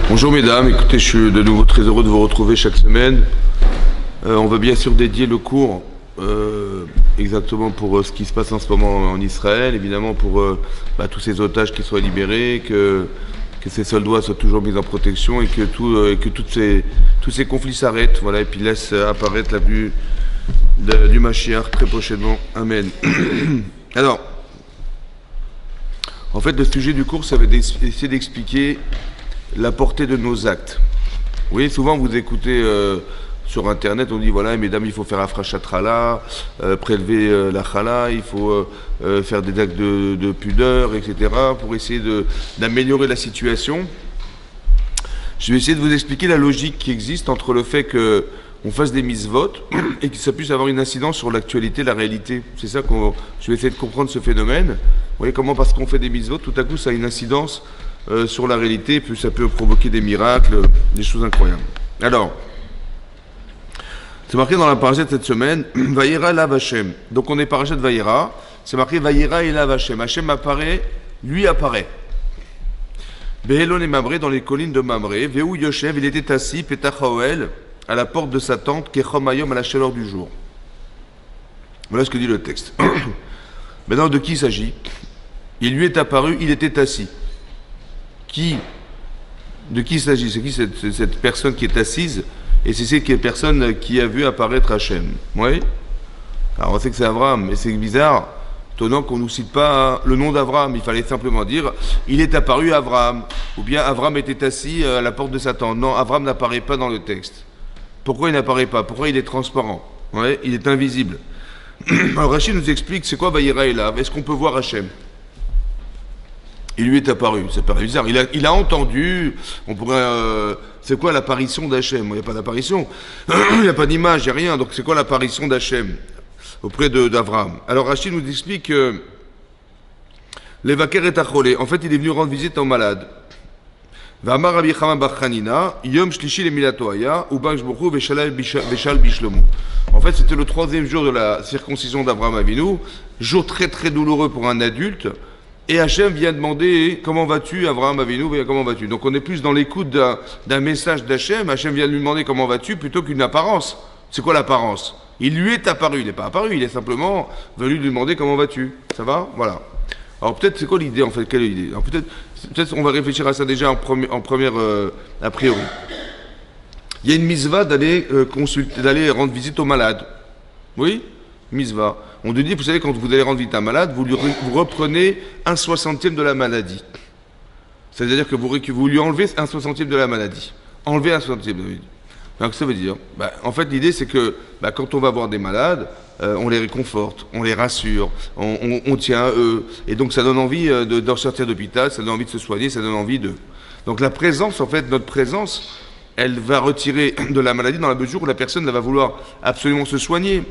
Bonjour mesdames, écoutez, je suis de nouveau très heureux de vous retrouver chaque semaine. On va bien sûr dédier le cours exactement pour ce qui se passe en ce moment en Israël, évidemment pour tous ces otages qui soient libérés, que ces soldats soient toujours mis en protection et que tous ces conflits s'arrêtent, voilà, et puis laissent apparaître la vue du Mashiach très prochainement. Amen. Alors, en fait, le sujet du cours, ça va essayer d'expliquer la portée de nos actes. Vous voyez, souvent vous écoutez sur Internet, on dit voilà, mesdames, il faut faire afrachat chala, prélever la chala, il faut faire des actes de pudeur, etc., pour essayer d'améliorer la situation. Je vais essayer de vous expliquer la logique qui existe entre le fait qu'on fasse des mitzvot et que ça puisse avoir une incidence sur l'actualité, la réalité. C'est ça je vais essayer de comprendre ce phénomène. Vous voyez comment, parce qu'on fait des mitzvot, tout à coup, ça a une incidence sur la réalité, puis ça peut provoquer des miracles, des choses incroyables. Alors, c'est marqué dans la parasha de cette semaine, Vayera Elav Hashem. Donc on est parasha de Vayera, c'est marqué Vayera Elav Hashem. Hashem apparaît, lui apparaît. Behelon et Mamré, dans les collines de Mamré, Vehu Yoshev, il était assis, Petach Haoel, à la porte de sa tente, Kechom Hayom, à la chaleur du jour. Voilà ce que dit le texte. Maintenant, de qui il s'agit? Il lui est apparu, il était assis. De qui il s'agit? C'est qui cette personne qui est assise? Et c'est cette personne qui a vu apparaître Hachem. Oui. Alors on sait que c'est Abraham, mais c'est bizarre, étonnant qu'on ne nous cite pas le nom d'Abraham. Il fallait simplement dire il est apparu Abraham, ou bien Abraham était assis à la porte de sa tente. Non, Abraham n'apparaît pas dans le texte. Pourquoi il n'apparaît pas? Pourquoi il est transparent? Oui, il est invisible. Alors Rachid nous explique c'est quoi Vayera Elav. Est-ce qu'on peut voir Hachem? Il lui est apparu, c'est pas bizarre. Il a entendu, on pourrait... c'est quoi l'apparition d'Hachem? Il n'y a pas d'apparition, il n'y a pas d'image, il n'y a rien. Donc c'est quoi l'apparition d'Hachem auprès d'Avraham? Alors Rachid nous explique que l'évaquer est acholé. En fait, il est venu rendre visite aux malades. V'amar Rabbi Chama bar Chanina, Yom Shlishi le Milatoaya, Ubanj Bochou Veshal Bishlomo. En fait, c'était le 3e jour de la circoncision d'Avraham Avinu, jour très très douloureux pour un adulte. Et Hachem vient demander comment vas-tu, Avraham Avinu, comment vas-tu? Donc on est plus dans l'écoute d'un message d'Hachem. Hachem vient lui demander comment vas-tu plutôt qu'une apparence. C'est quoi l'apparence? Il lui est apparu, il n'est pas apparu, il est simplement venu lui demander comment vas-tu. Ça va? Voilà. Alors peut-être c'est quoi l'idée en fait? Quelle est l'idée? Alors peut-être on va réfléchir à ça déjà en première a priori. Il y a une mitzvah d'aller rendre visite aux malades. Oui? Mitzvah. On nous dit, vous savez, quand vous allez rendre visite à un malade, vous reprenez 1/60 de la maladie. C'est-à-dire que vous lui enlevez 1/60 de la maladie. Enlevez 1/60. Alors, que ça veut dire? En fait, l'idée, c'est que quand on va voir des malades, on les réconforte, on les rassure, on tient à eux. Et donc, ça donne envie d'en sortir d'hôpital, ça donne envie de se soigner, ça donne envie de... Donc, la présence, en fait, notre présence, elle va retirer de la maladie dans la mesure où la personne elle va vouloir absolument se soigner.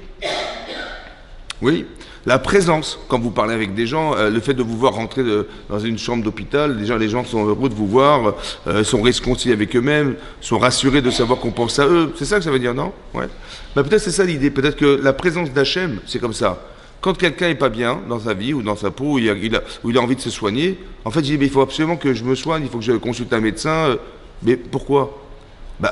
Oui, la présence, quand vous parlez avec des gens, le fait de vous voir rentrer dans une chambre d'hôpital, déjà les gens sont heureux de vous voir, sont réconciliés avec eux-mêmes, sont rassurés de savoir qu'on pense à eux. C'est ça que ça veut dire, non? Ouais. Peut-être c'est ça l'idée, peut-être que la présence d'Hachem, c'est comme ça. Quand quelqu'un n'est pas bien dans sa vie ou dans sa peau, ou il a envie de se soigner, en fait, il dit, mais il faut absolument que je me soigne, il faut que je consulte un médecin. Mais pourquoi?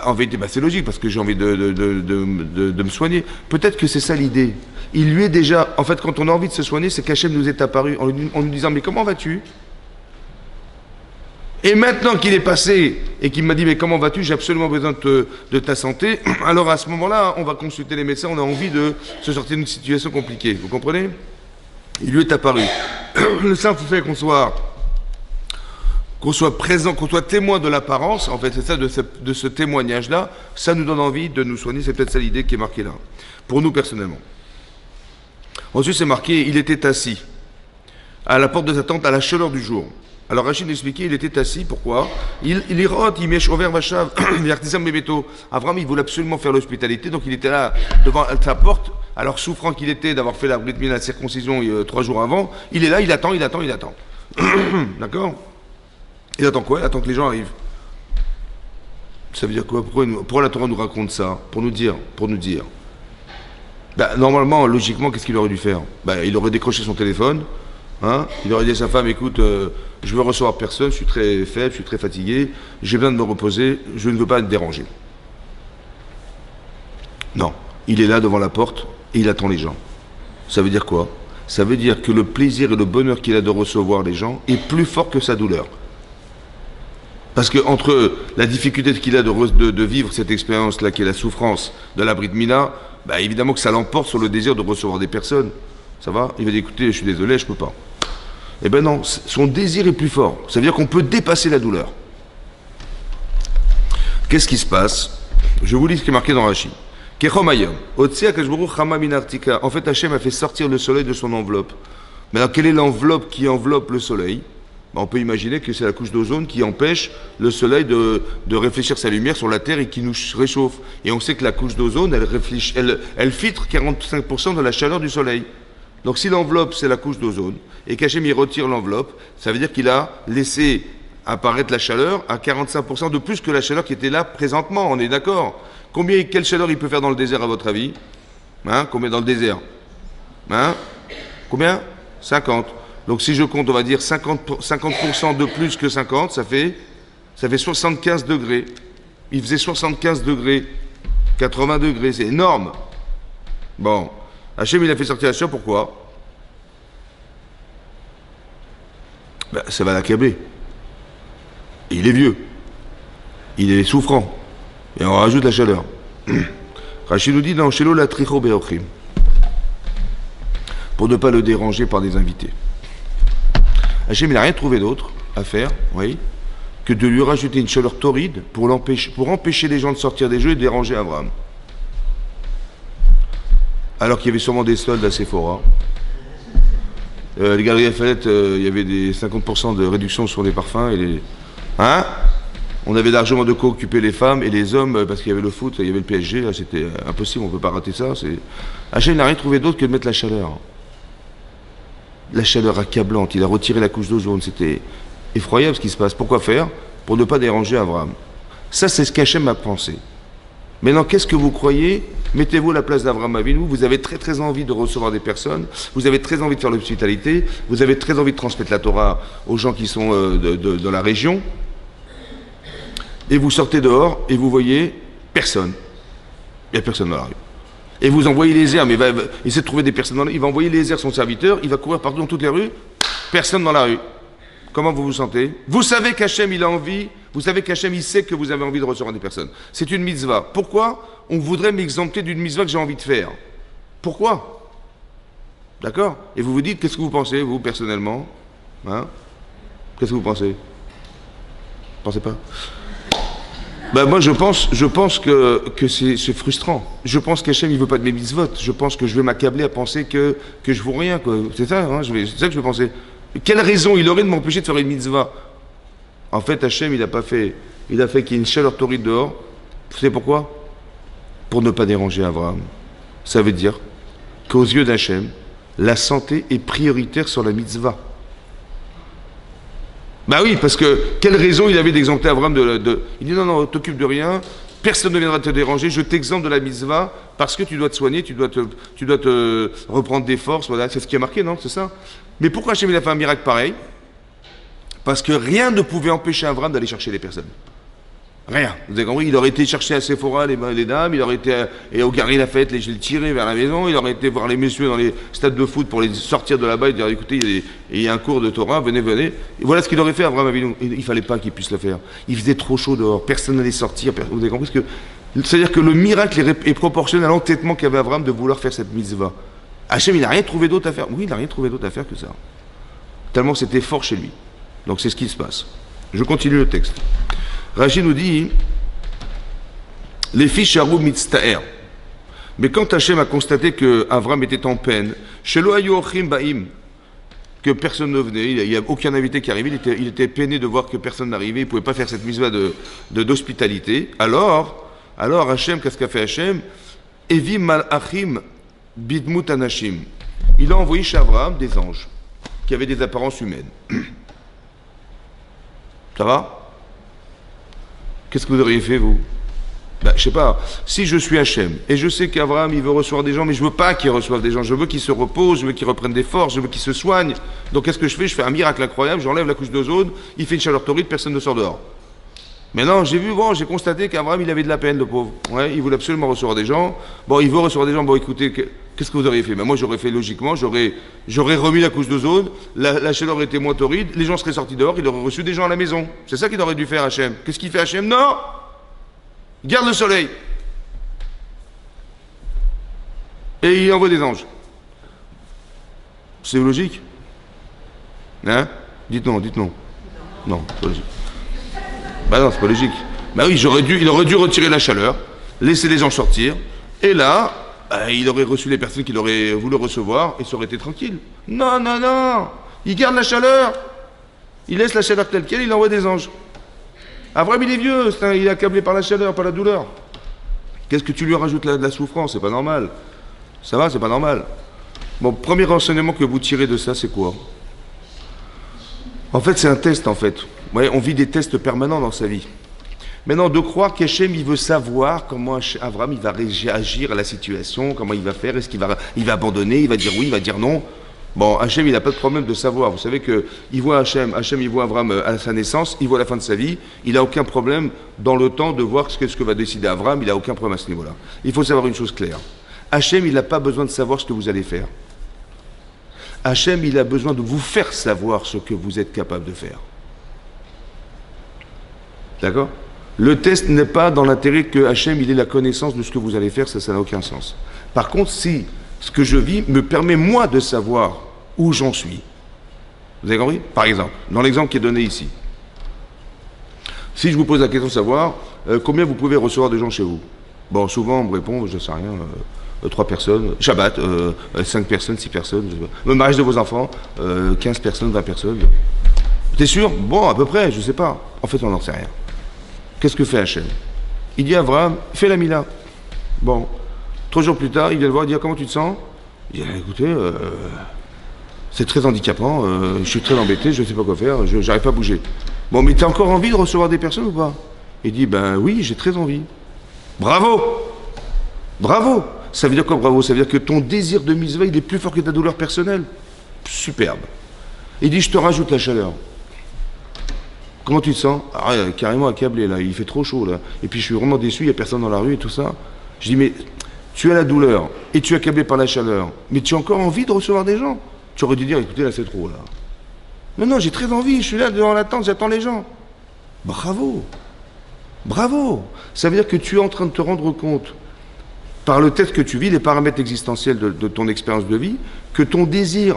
En vérité, c'est logique, parce que j'ai envie de me soigner. Peut-être que c'est ça l'idée. Il lui est déjà... En fait, quand on a envie de se soigner, c'est qu'Hachem nous est apparu en nous disant, mais comment vas-tu? Et maintenant qu'il est passé et qu'il m'a dit, mais comment vas-tu? J'ai absolument besoin de ta santé. Alors à ce moment-là, on va consulter les médecins, on a envie de se sortir d'une situation compliquée. Vous comprenez? Il lui est apparu. Le simple fait qu'on soit présent, qu'on soit témoin de l'apparence, en fait, c'est ça, de ce témoignage-là, ça nous donne envie de nous soigner, c'est peut-être ça l'idée qui est marquée là, pour nous personnellement. Ensuite, c'est marqué, il était assis, à la porte de sa tente, à la chaleur du jour. Alors Rachid expliquait, il était assis, pourquoi? Il irote, il mèche au verre vachav, l'artisan Bébeto. Abraham, il voulait absolument faire l'hospitalité, donc il était là, devant sa porte, alors souffrant qu'il était d'avoir fait la brit mila, la circoncision 3 jours avant, il est là, il attend. D'accord? Il attend quoi? Il attend que les gens arrivent. Ça veut dire quoi? Pourquoi la Torah nous raconte ça? Pour nous dire. Normalement, logiquement, qu'est-ce qu'il aurait dû faire? Il aurait décroché son téléphone, Hein, il aurait dit à sa femme, écoute, je veux recevoir personne, je suis très faible, je suis très fatigué, j'ai besoin de me reposer, je ne veux pas être dérangé. Non, il est là devant la porte et il attend les gens. Ça veut dire quoi? Ça veut dire que le plaisir et le bonheur qu'il a de recevoir les gens est plus fort que sa douleur. Parce que entre la difficulté qu'il a de vivre cette expérience-là, qui est la souffrance de la Brit Mila, bah évidemment que ça l'emporte sur le désir de recevoir des personnes. Ça va? Il va dire, écoutez, je suis désolé, je peux pas. Eh ben non, son désir est plus fort. Ça veut dire qu'on peut dépasser la douleur. Qu'est-ce qui se passe? Je vous lis ce qui est marqué dans Rashi. En fait, Hachem a fait sortir le soleil de son enveloppe. Mais alors, quelle est l'enveloppe qui enveloppe le soleil? On peut imaginer que c'est la couche d'ozone qui empêche le soleil de réfléchir sa lumière sur la Terre et qui nous réchauffe. Et on sait que la couche d'ozone, elle filtre 45% de la chaleur du soleil. Donc si l'enveloppe, c'est la couche d'ozone, et qu'Hachem y retire l'enveloppe, ça veut dire qu'il a laissé apparaître la chaleur à 45% de plus que la chaleur qui était là présentement, on est d'accord? Quelle chaleur il peut faire dans le désert à votre avis? Hein? Combien dans le désert? Hein? Combien? 50. Donc si je compte, on va dire 50% de plus que 50, ça fait 75 degrés. Il faisait 75 degrés, 80 degrés, c'est énorme. Bon, Hachem il a fait sortir la chaleur, pourquoi? Ben, ça va l'accabler. Et il est vieux. Il est souffrant. Et on rajoute la chaleur. Rachid nous dit dans Shelo la tricho beochim, pour ne pas le déranger par des invités. Hachem il n'a rien trouvé d'autre à faire, oui, que de lui rajouter une chaleur torride pour empêcher les gens de sortir des jeux et de déranger Abraham. Alors qu'il y avait sûrement des soldes à Sephora. Les Galeries Lafayette, il y avait des 50% de réduction sur les parfums et les... Hein? On avait largement de quoi occuper les femmes et les hommes parce qu'il y avait le foot, il y avait le PSG, là c'était impossible, on ne peut pas rater ça. Hachem n'a rien trouvé d'autre que de mettre la chaleur. La chaleur accablante, il a retiré la couche d'ozone, c'était effroyable ce qui se passe. Pourquoi faire? Pour ne pas déranger Abraham. Ça c'est ce qu'Hachem a pensé. Maintenant, qu'est-ce que vous croyez? Mettez-vous à la place d'Abraham Avinu, vous avez très très envie de recevoir des personnes, vous avez très envie de faire l'hospitalité, vous avez très envie de transmettre la Torah aux gens qui sont dans la région, et vous sortez dehors et vous voyez personne. Il n'y a personne dans la rue. Et vous envoyez les airs, mais il va essayer de trouver des personnes dans la rue, il va envoyer les airs son serviteur, il va courir partout dans toutes les rues, personne dans la rue. Comment vous vous sentez? Vous savez qu'Hachem il a envie, vous savez qu'Hachem il sait que vous avez envie de recevoir des personnes. C'est une mitzvah. Pourquoi on voudrait m'exempter d'une mitzvah que j'ai envie de faire? Pourquoi? D'accord? Et vous vous dites, qu'est-ce que vous pensez, vous, personnellement? Hein? Qu'est-ce que vous pensez? Pensez pas? Ben moi je pense que c'est frustrant. Je pense qu'Hachem il veut pas de mes mitzvot. Je pense que je vais m'accabler à penser que je vaux rien, quoi. C'est ça, hein, c'est ça que je vais penser. Quelle raison il aurait de m'empêcher de faire une mitzvah? En fait, Hachem, il a fait qu'il y ait une chaleur torride dehors. Vous savez pourquoi? Pour ne pas déranger Abraham. Ça veut dire qu'aux yeux d'Hachem, la santé est prioritaire sur la mitzvah. Bah oui, parce que quelle raison il avait d'exempter Abraham Il dit non, t'occupe de rien, personne ne viendra te déranger, je t'exempte de la mitzvah parce que tu dois te soigner, tu dois te reprendre des forces, voilà, c'est ce qui est marqué, non? C'est ça? Mais pourquoi Hachem il a fait un miracle pareil? Parce que rien ne pouvait empêcher Abraham d'aller chercher les personnes. Rien. Vous avez compris? Il aurait été chercher à Sephora les dames, il aurait été et au Galeries Lafayette les tirer vers la maison, il aurait été voir les messieurs dans les stades de foot pour les sortir de là-bas et dire écoutez, il y a un cours de Torah, venez. Et voilà ce qu'il aurait fait Abraham Avinu. Il ne fallait pas qu'il puisse le faire. Il faisait trop chaud dehors, personne n'allait sortir. Vous avez compris? C'est-à-dire que le miracle est proportionnel à l'entêtement qu'avait Abraham de vouloir faire cette mitzvah. Hachem, il n'a rien trouvé d'autre à faire. Oui, il n'a rien trouvé d'autre à faire que ça. Tellement c'était fort chez lui. Donc c'est ce qui se passe. Je continue le texte. Rashi nous dit les fiches Harou Mitztaer. Mais quand Hachem a constaté que Avram était en peine, Shelo Hayu Ochim Baim, que personne ne venait, il n'y a aucun invité qui arrivait, il était peiné de voir que personne n'arrivait, il ne pouvait pas faire cette mitzvah d'hospitalité. Alors Hachem, qu'est-ce qu'a fait Hachem? Evi Malachim Bidmut Anashim. Il a envoyé chez Avram des anges qui avaient des apparences humaines. Ça va? Qu'est-ce que vous auriez fait, vous? Ben, je sais pas, si je suis Hachem, et je sais qu'Abraham, il veut recevoir des gens, mais je veux pas qu'il reçoive des gens, je veux qu'il se repose, je veux qu'il reprenne des forces, je veux qu'il se soigne. Donc qu'est-ce que je fais? Je fais un miracle incroyable, j'enlève la couche d'ozone, il fait une chaleur torride, personne ne sort dehors. Mais non, j'ai constaté qu'Abraham, il avait de la peine, le pauvre. Ouais, il voulait absolument recevoir des gens. Bon, il veut recevoir des gens, bon écoutez, qu'est-ce que vous auriez fait? Ben, moi, j'aurais fait logiquement, j'aurais remis la couche d'ozone, la chaleur aurait été moins torride, les gens seraient sortis dehors, il aurait reçu des gens à la maison. C'est ça qu'il aurait dû faire Hachem. Qu'est-ce qu'il fait Hachem? Non! Il garde le soleil. Et il envoie des anges. C'est logique? Hein? Dites non, dites non. Non, c'est pas logique. Bah non, c'est pas logique. Bah oui, il aurait dû retirer la chaleur, laisser les gens sortir, et là, il aurait reçu les personnes qu'il aurait voulu recevoir, et ça aurait été tranquille. Non, non, non! Il garde la chaleur. Il laisse la chaleur telle quelle, il envoie des anges. Abraham, il est vieux, il est accablé par la chaleur, par la douleur. Qu'est-ce que tu lui rajoutes de la souffrance? C'est pas normal. Ça va, c'est pas normal. Bon, premier renseignement que vous tirez de ça, c'est quoi? En fait, c'est un test, en fait. Ouais, on vit des tests permanents dans sa vie. Maintenant, de croire qu'Hachem, il veut savoir comment Abraham, il va réagir à la situation, comment il va faire, est-ce qu'il va abandonner, il va dire oui, il va dire non. Bon, Hachem, il n'a pas de problème de savoir. Vous savez qu'il voit Hachem, il voit Abraham à sa naissance, il voit la fin de sa vie. Il n'a aucun problème dans le temps de voir ce que va décider Abraham. Il n'a aucun problème à ce niveau-là. Il faut savoir une chose claire. Hachem, il n'a pas besoin de savoir ce que vous allez faire. Hachem, il a besoin de vous faire savoir ce que vous êtes capable de faire. D'accord? Le test n'est pas dans l'intérêt que Hachem, il ait la connaissance de ce que vous allez faire, ça n'a aucun sens. Par contre, si ce que je vis me permet, moi, de savoir où j'en suis. Vous avez compris? Par exemple, dans l'exemple qui est donné ici. Si je vous pose la question de savoir combien vous pouvez recevoir de gens chez vous. Bon, souvent, on me répond, je ne sais rien, 3 personnes, Shabbat, 5 personnes, 6 personnes, le mariage de vos enfants, 15 personnes, 20 personnes. T'es sûr? Bon, à peu près, je ne sais pas. En fait, on n'en sait rien. Qu'est-ce que fait Hachem? Il dit à Abraham, fais la Mila. Bon. 3 jours plus tard, il vient le voir, il dit, comment tu te sens? Il dit, écoutez, c'est très handicapant, je suis très embêté, je ne sais pas quoi faire, je n'arrive pas à bouger. Bon, mais tu as encore envie de recevoir des personnes ou pas? Il dit, ben oui, j'ai très envie. Bravo! Bravo! Ça veut dire quoi, bravo? Ça veut dire que ton désir de mitzvah, il est plus fort que ta douleur personnelle. Superbe. Il dit, je te rajoute la chaleur. Comment tu te sens? Ah, carrément accablé, là, il fait trop chaud, là. Et puis je suis vraiment déçu, il n'y a personne dans la rue et tout ça. Je dis, mais tu as la douleur et tu es accablé par la chaleur, mais tu as encore envie de recevoir des gens. Tu aurais dû dire, écoutez, là, c'est trop, là. Non, non, j'ai très envie, je suis là devant l'attente, j'attends les gens. Bravo. Bravo. Ça veut dire que tu es en train de te rendre compte, par le test que tu vis, les paramètres existentiels de ton expérience de vie, que ton désir,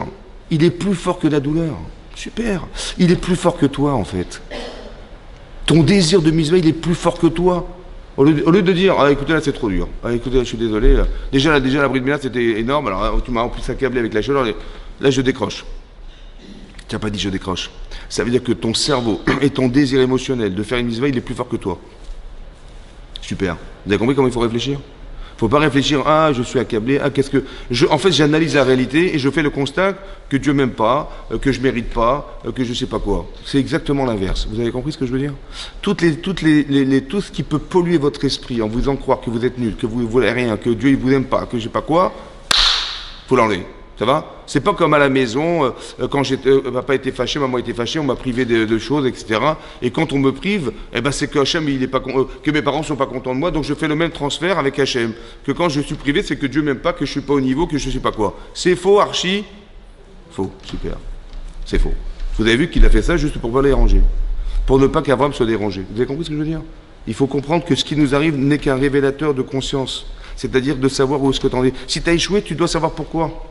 il est plus fort que la douleur. Super. Il est plus fort que toi, en fait. Ton désir de mitzvah, il est plus fort que toi. Au lieu de dire, ah, écoutez, là, c'est trop dur. Ah, écoutez, là, je suis désolé. Là. Déjà, la bride Mila, c'était énorme. Alors, tu m'as en plus accablé avec la chaleur. Là, je décroche. Tu n'as pas dit je décroche. Ça veut dire que ton cerveau et ton désir émotionnel de faire une mitzvah, il est plus fort que toi. Super. Vous avez compris comment il faut réfléchir? Il ne faut pas réfléchir, ah, je suis accablé, ah, qu'est-ce que... En fait, j'analyse la réalité et je fais le constat que Dieu m'aime pas, que je mérite pas, que je sais pas quoi. C'est exactement l'inverse. Vous avez compris ce que je veux dire? Tout ce qui peut polluer votre esprit en vous faisant croire que vous êtes nul, que vous ne voulez rien, que Dieu ne vous aime pas, que je sais pas quoi, faut l'enlever. Ça va? C'est pas comme à la maison, quand papa était fâché, maman était fâchée, on m'a privé de choses, etc. Et quand on me prive, eh ben c'est que Hachem, il est pas que mes parents sont pas contents de moi, donc je fais le même transfert avec Hachem. Que quand je suis privé, c'est que Dieu m'aime pas, que je suis pas au niveau, que je sais pas quoi. C'est faux, archi? Faux, super. C'est faux. Vous avez vu qu'il a fait ça juste pour pas les déranger. Pour ne pas qu'Abraham soit dérangé. Vous avez compris ce que je veux dire? Il faut comprendre que ce qui nous arrive n'est qu'un révélateur de conscience. C'est-à-dire de savoir où est-ce que tu en es. Si tu as échoué, tu dois savoir pourquoi.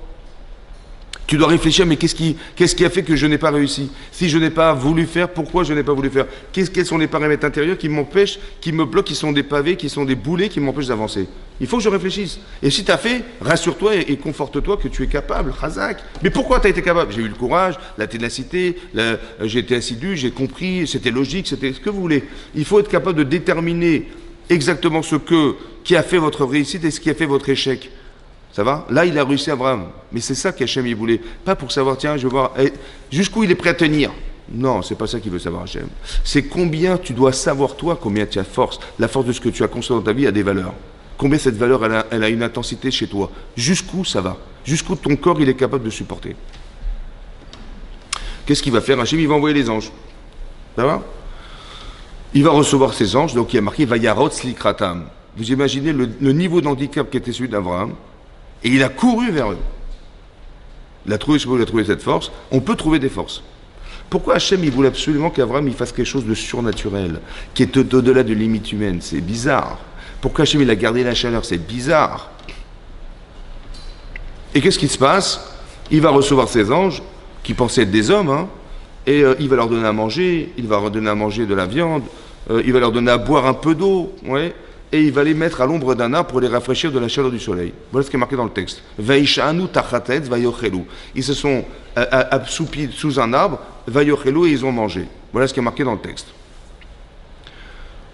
Tu dois réfléchir, mais qu'est-ce qui a fait que je n'ai pas réussi? Si je n'ai pas voulu faire, pourquoi je n'ai pas voulu faire? Quels sont les paramètres intérieurs qui m'empêchent, qui me bloquent, qui sont des pavés, qui sont des boulets, qui m'empêchent d'avancer? Il faut que je réfléchisse. Et si tu as fait, rassure-toi et conforte-toi que tu es capable, Razak. Mais pourquoi tu as été capable? J'ai eu le courage, la ténacité, j'ai été assidu, j'ai compris, c'était logique, c'était ce que vous voulez. Il faut être capable de déterminer exactement qui a fait votre réussite et ce qui a fait votre échec. Ça va? Là, il a réussi Abraham. Mais c'est ça qu'Hachem il voulait. Pas pour savoir, tiens, je vais voir jusqu'où il est prêt à tenir. Non, c'est pas ça qu'il veut savoir Hachem. C'est combien tu dois savoir toi, combien tu as force, la force de ce que tu as construit dans ta vie a des valeurs. Combien cette valeur, elle a une intensité chez toi. Jusqu'où ça va. Jusqu'où ton corps, il est capable de supporter. Qu'est-ce qu'il va faire Hachem, il va envoyer les anges. Ça va? Il va recevoir ces anges, donc il y a marqué Vayarot Slikratam. Vous imaginez le niveau d'handicap qui était celui d'Abraham, et il a couru vers eux. Il a trouvé cette force. On peut trouver des forces. Pourquoi Hachem, il voulait absolument qu'Abraham il fasse quelque chose de surnaturel, qui est au-delà de limites humaines? C'est bizarre. Pourquoi Hachem, il a gardé la chaleur? C'est bizarre. Et qu'est-ce qui se passe? Il va recevoir ces anges, qui pensaient être des hommes, hein, et il va leur donner à manger, il va leur donner à manger de la viande, il va leur donner à boire un peu d'eau, ouais, et il va les mettre à l'ombre d'un arbre pour les rafraîchir de la chaleur du soleil. Voilà ce qui est marqué dans le texte. Vaishanu tachatetz vayochelu. Ils se sont assoupis sous un arbre, vayochelu, et ils ont mangé. Voilà ce qui est marqué dans le texte.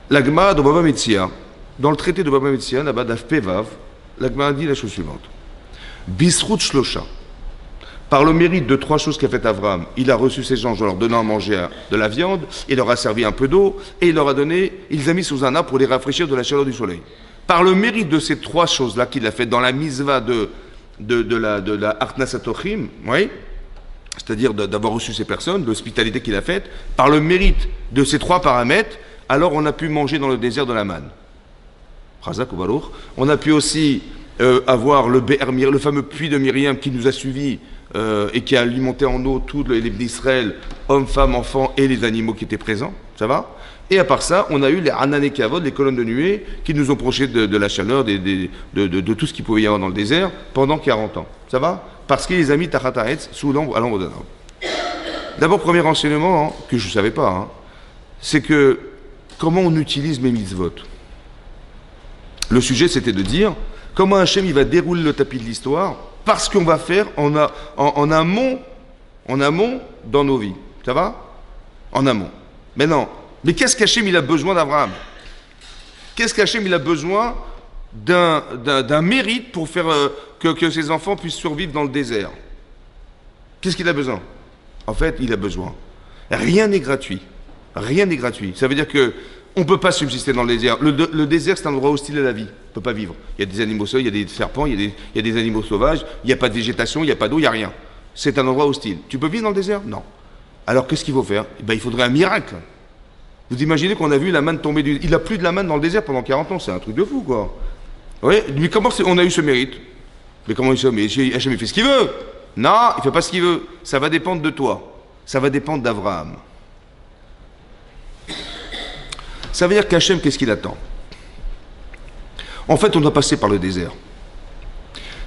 La Gemara de Baba Metzia, dans le traité de Baba Metzia, là-bas d'Af Pevav, la Gemara dit la chose suivante. Bisrut shlosha. Par le mérite de trois choses qu'a fait Abraham, il a reçu ces gens en leur donnant à manger de la viande, il leur a servi un peu d'eau, et il leur a donné, il les a mis sous un arbre pour les rafraîchir de la chaleur du soleil. Par le mérite de ces trois choses-là qu'il a fait dans la misva de la Artnas Atochim, oui, c'est-à-dire d'avoir reçu ces personnes, de l'hospitalité qu'il a faite, par le mérite de ces trois paramètres, alors on a pu manger dans le désert de la manne. Chazak ou Baruch. On a pu aussi avoir le fameux puits de Myriam qui nous a suivis et qui a alimenté en eau tous les d'Israël, hommes, femmes, enfants et les animaux qui étaient présents. Ça va? Et à part ça, on a eu les Hanan et Kavod, les colonnes de nuée, qui nous ont protégés de la chaleur, de tout ce qu'il pouvait y avoir dans le désert pendant 40 ans. Ça va? Parce qu'il les a mis Tachat Ha'etz, sous l'ombre, à l'ombre d'un arbre. D'abord, premier renseignement, hein, que je ne savais pas, hein, c'est que comment on utilise mes mitzvot. Le sujet, c'était de dire comment Hachem il va dérouler le tapis de l'histoire parce qu'on va faire en amont dans nos vies. Ça va? En amont. Mais non. Mais qu'est-ce qu'Hachem il a besoin d'Abraham? Qu'est-ce qu'Hachem il a besoin d'un mérite pour faire que ses enfants puissent survivre dans le désert? Qu'est-ce qu'il a besoin? En fait, il a besoin. Rien n'est gratuit. Rien n'est gratuit. Ça veut dire que on ne peut pas subsister dans le désert. Le désert, c'est un endroit hostile à la vie. On ne peut pas vivre. Il y a des animaux sauvages, il y a des serpents, il y a des animaux sauvages, il n'y a pas de végétation, il n'y a pas d'eau, il n'y a rien. C'est un endroit hostile. Tu peux vivre dans le désert? Non. Alors qu'est-ce qu'il faut faire? Il faudrait un miracle. Vous imaginez qu'on a vu la manne tomber du... Il n'a plus de la manne dans le désert pendant 40 ans, c'est un truc de fou, quoi. Oui, mais comment on a eu ce mérite? Mais comment il se... Mais Hachem, il fait ce qu'il veut. Non, il ne fait pas ce qu'il veut. Ça va dépendre de toi. Ça va dépendre d'Abraham. Ça veut dire qu'Hachem, qu'est-ce qu'il attend? En fait, on doit passer par le désert.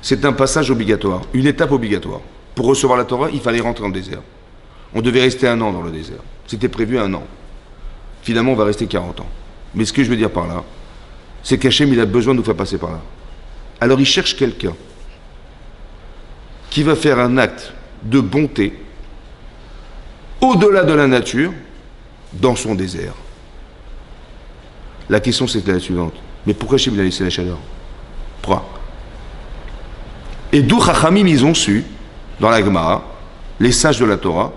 C'est un passage obligatoire, une étape obligatoire. Pour recevoir la Torah, il fallait rentrer dans le désert. On devait rester 1 an dans le désert. C'était prévu 1 an. Finalement, on va rester 40 ans. Mais ce que je veux dire par là, c'est qu'Hachem, il a besoin de nous faire passer par là. Alors, il cherche quelqu'un qui va faire un acte de bonté au-delà de la nature dans son désert. La question, c'était la suivante. Mais pourquoi Hachem, il a laissé la chaleur? Pourquoi? Et d'où Chachamim, ils ont su, dans la Gemara, les sages de la Torah,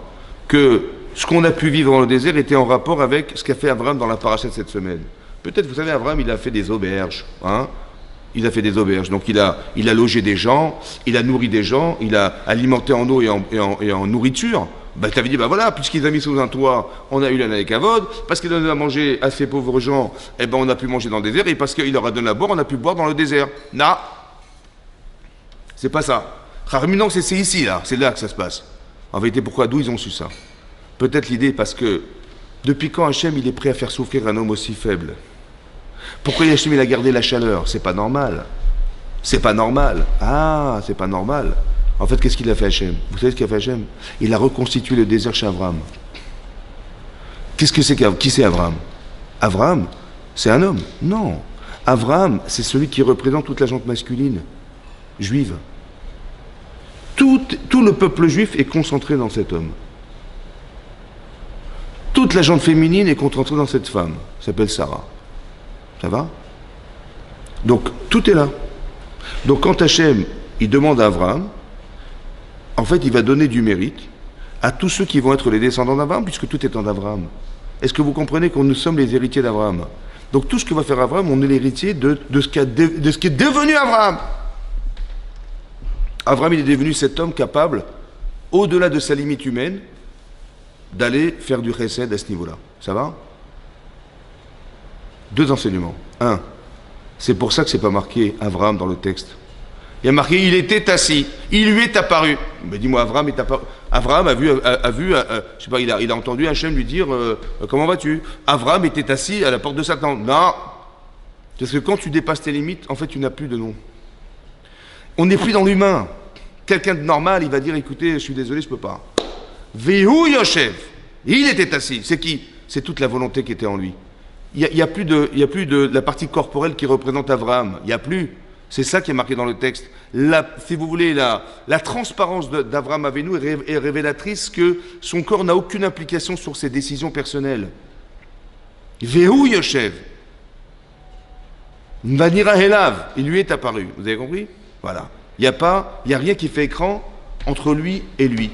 que ce qu'on a pu vivre dans le désert était en rapport avec ce qu'a fait Abraham dans la paracha de cette semaine. Peut-être, vous savez, Abraham, il a fait des auberges. Hein? Il a fait des auberges. Donc, il a logé des gens, il a nourri des gens, il a alimenté en eau et en nourriture. Tu avais dit, voilà, puisqu'il a mis sous un toit, on a eu l'année avec Avod, parce qu'il a donné à manger à ces pauvres gens, on a pu manger dans le désert, et parce qu'il leur a donné à boire, on a pu boire dans le désert. Non, c'est pas ça. Non, c'est ici, là, c'est là que ça se passe. En vérité, pourquoi? D'où ils ont su ça? Peut-être l'idée parce que, depuis quand Hachem, il est prêt à faire souffrir un homme aussi faible? Pourquoi Hachem, il a gardé la chaleur? C'est pas normal. C'est pas normal. Ah, c'est pas normal. En fait, qu'est-ce qu'il a fait Hachem? Vous savez ce qu'il a fait Hachem? Il a reconstitué le désert chez Abraham. Qu'est-ce que c'est qui c'est Abraham? Abraham, c'est un homme? Non. Abraham, c'est celui qui représente toute la gente masculine juive. Tout le peuple juif est concentré dans cet homme. Toute la gente féminine est concentrée dans cette femme. Elle s'appelle Sarah. Ça va? Donc, tout est là. Donc, quand Hachem, il demande à Abraham, en fait, il va donner du mérite à tous ceux qui vont être les descendants d'Abraham, puisque tout est en Abraham. Est-ce que vous comprenez que nous sommes les héritiers d'Abraham? Donc tout ce que va faire Abraham, on est l'héritier de ce qui est devenu Abraham. Abraham, il est devenu cet homme capable, au-delà de sa limite humaine, d'aller faire du chesed à ce niveau-là. Ça va? Deux enseignements. Un, c'est pour ça que c'est pas marqué Abraham dans le texte. Il y a marqué, il était assis, il lui est apparu. Mais dis-moi, Abraham est apparu. Abraham je sais pas, il a entendu Hachem lui dire, comment vas-tu? Abraham était assis à la porte de Satan. Non, parce que quand tu dépasses tes limites, en fait, tu n'as plus de nom. On n'est plus dans l'humain. Quelqu'un de normal, il va dire, écoutez, je suis désolé, je peux pas. Vehu Yoshev, il était assis. C'est qui? C'est toute la volonté qui était en lui. Il n'y a plus de la partie corporelle qui représente Abraham. Il n'y a plus. C'est ça qui est marqué dans le texte. Si vous voulez, la transparence d'Abraham Avinu est révélatrice que son corps n'a aucune implication sur ses décisions personnelles. Vehu Yoshev. Vanira Helav. Il lui est apparu. Vous avez compris? Voilà. Il n'y a rien qui fait écran entre lui et lui.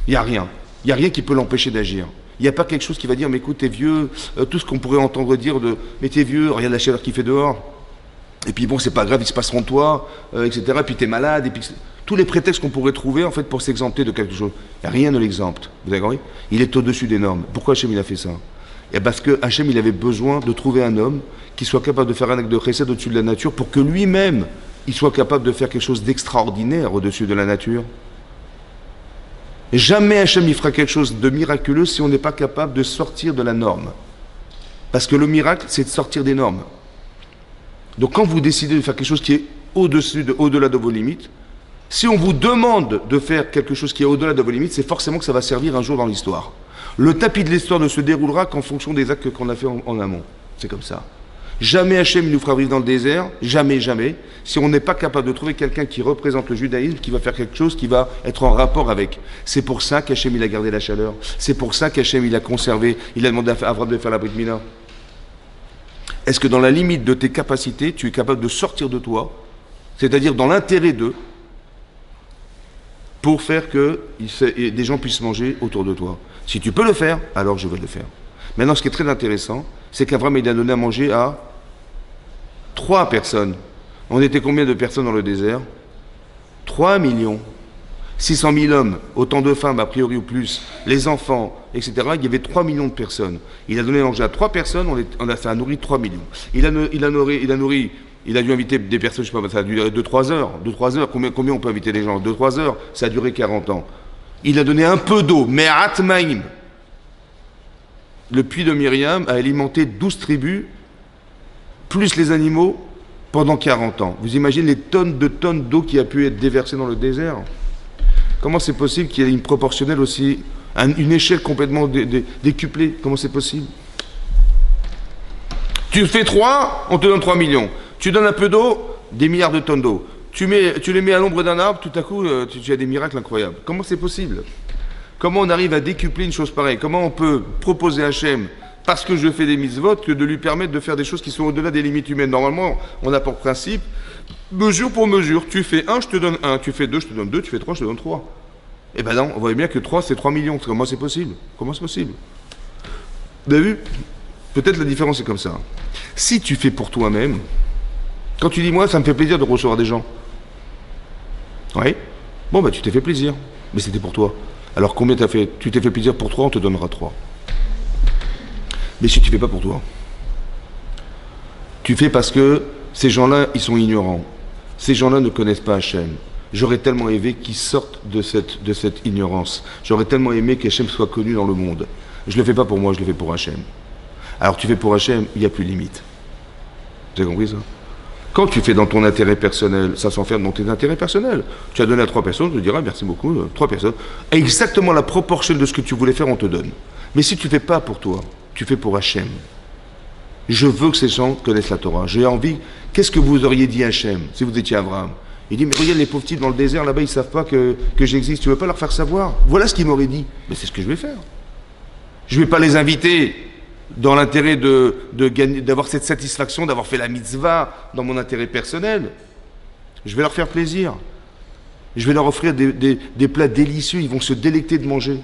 Il n'y a rien. Il n'y a rien qui peut l'empêcher d'agir. Il n'y a pas quelque chose qui va dire, mais écoute, t'es vieux, tout ce qu'on pourrait entendre dire de, mais t'es vieux, regarde la chaleur qu'il fait dehors. Et puis bon, c'est pas grave, ils se passeront de toi, etc. Et puis t'es malade, et puis tous les prétextes qu'on pourrait trouver, en fait, pour s'exempter de quelque chose. Il n'y a rien ne l'exempte. Vous avez compris? Il est au-dessus des normes. Pourquoi Hachem, il a fait ça? Et parce que Hachem, il avait besoin de trouver un homme qui soit capable de faire un acte de chesed au-dessus de la nature pour que lui-même, il soit capable de faire quelque chose d'extraordinaire au-dessus de la nature. Et jamais Hachem, il fera quelque chose de miraculeux si on n'est pas capable de sortir de la norme. Parce que le miracle, c'est de sortir des normes. Donc quand vous décidez de faire quelque chose qui est au-delà de vos limites, si on vous demande de faire quelque chose qui est au-delà de vos limites, c'est forcément que ça va servir un jour dans l'histoire. Le tapis de l'histoire ne se déroulera qu'en fonction des actes qu'on a fait en amont. C'est comme ça. Jamais Hachem nous fera vivre dans le désert, jamais, si on n'est pas capable de trouver quelqu'un qui représente le judaïsme, qui va faire quelque chose qui va être en rapport avec. C'est pour ça qu'Hachem il a gardé la chaleur. C'est pour ça qu'Hachem il a conservé, il a demandé à Abraham de faire la Brit Mila. Est-ce que dans la limite de tes capacités, tu es capable de sortir de toi, c'est-à-dire dans l'intérêt d'eux, pour faire que des gens puissent manger autour de toi? Si tu peux le faire, alors je vais le faire. Maintenant, ce qui est très intéressant, c'est qu'Abraham il a donné à manger à 3 personnes. On était combien de personnes dans le désert? 3 millions. 600 000 hommes, autant de femmes a priori ou plus, les enfants, etc. Il y avait 3 millions de personnes. Il a donné à manger à 3 personnes, ça a nourri 3 millions. Il a dû inviter des personnes, je sais pas, ça a duré 2-3 heures. 2-3 heures, combien on peut inviter les gens? 2-3 heures, ça a duré 40 ans. Il a donné un peu d'eau, mais Atmaïm. Le puits de Myriam a alimenté 12 tribus, plus les animaux, pendant 40 ans. Vous imaginez les tonnes d'eau qui a pu être déversée dans le désert? Comment c'est possible qu'il y ait une proportionnelle aussi, une échelle complètement décuplée? Comment c'est possible? Tu fais 3, on te donne 3 millions. Tu donnes un peu d'eau, des milliards de tonnes d'eau. Tu les mets à l'ombre d'un arbre, tout à coup, tu as des miracles incroyables. Comment c'est possible? Comment on arrive à décupler une chose pareille? Comment on peut proposer à Hachem, parce que je fais des mitzvot, que de lui permettre de faire des choses qui sont au-delà des limites humaines? Normalement, on a pour principe, mesure pour mesure. Tu fais 1, je te donne 1. Tu fais 2, je te donne 2. Tu fais 3, je te donne 3. Eh ben non, on voit bien que 3, c'est 3 millions. Comment c'est possible? Comment c'est possible? Vous avez vu? Peut-être la différence est comme ça. Si tu fais pour toi-même, quand tu dis, moi, ça me fait plaisir de recevoir des gens. Oui. Bon, bah tu t'es fait plaisir. Mais c'était pour toi. Alors combien t'as fait? Tu t'es fait plaisir pour 3, on te donnera 3. Mais si tu fais pas pour toi, tu fais parce que ces gens-là, ils sont ignorants. Ces gens-là ne connaissent pas Hachem. J'aurais tellement aimé qu'ils sortent de cette ignorance. J'aurais tellement aimé qu'Hachem soit connu dans le monde. Je le fais pas pour moi, je le fais pour Hachem. Alors tu fais pour Hachem, il n'y a plus de limite. Vous avez compris ça? Quand tu fais dans ton intérêt personnel, ça s'enferme dans tes intérêts personnels. Tu as donné à 3 personnes, tu te diras merci beaucoup, 3 personnes. Exactement la proportion de ce que tu voulais faire, on te donne. Mais si tu ne fais pas pour toi, tu fais pour Hachem. Je veux que ces gens connaissent la Torah. J'ai envie. Qu'est-ce que vous auriez dit à Hachem si vous étiez Abraham? Il dit, mais regarde les pauvres types dans le désert, là-bas, ils ne savent pas que j'existe. Tu ne veux pas leur faire savoir? Voilà ce qu'il m'aurait dit. Mais c'est ce que je vais faire. Je ne vais pas les inviter dans l'intérêt d'avoir cette satisfaction, d'avoir fait la mitzvah dans mon intérêt personnel. Je vais leur faire plaisir. Je vais leur offrir des plats délicieux. Ils vont se délecter de manger.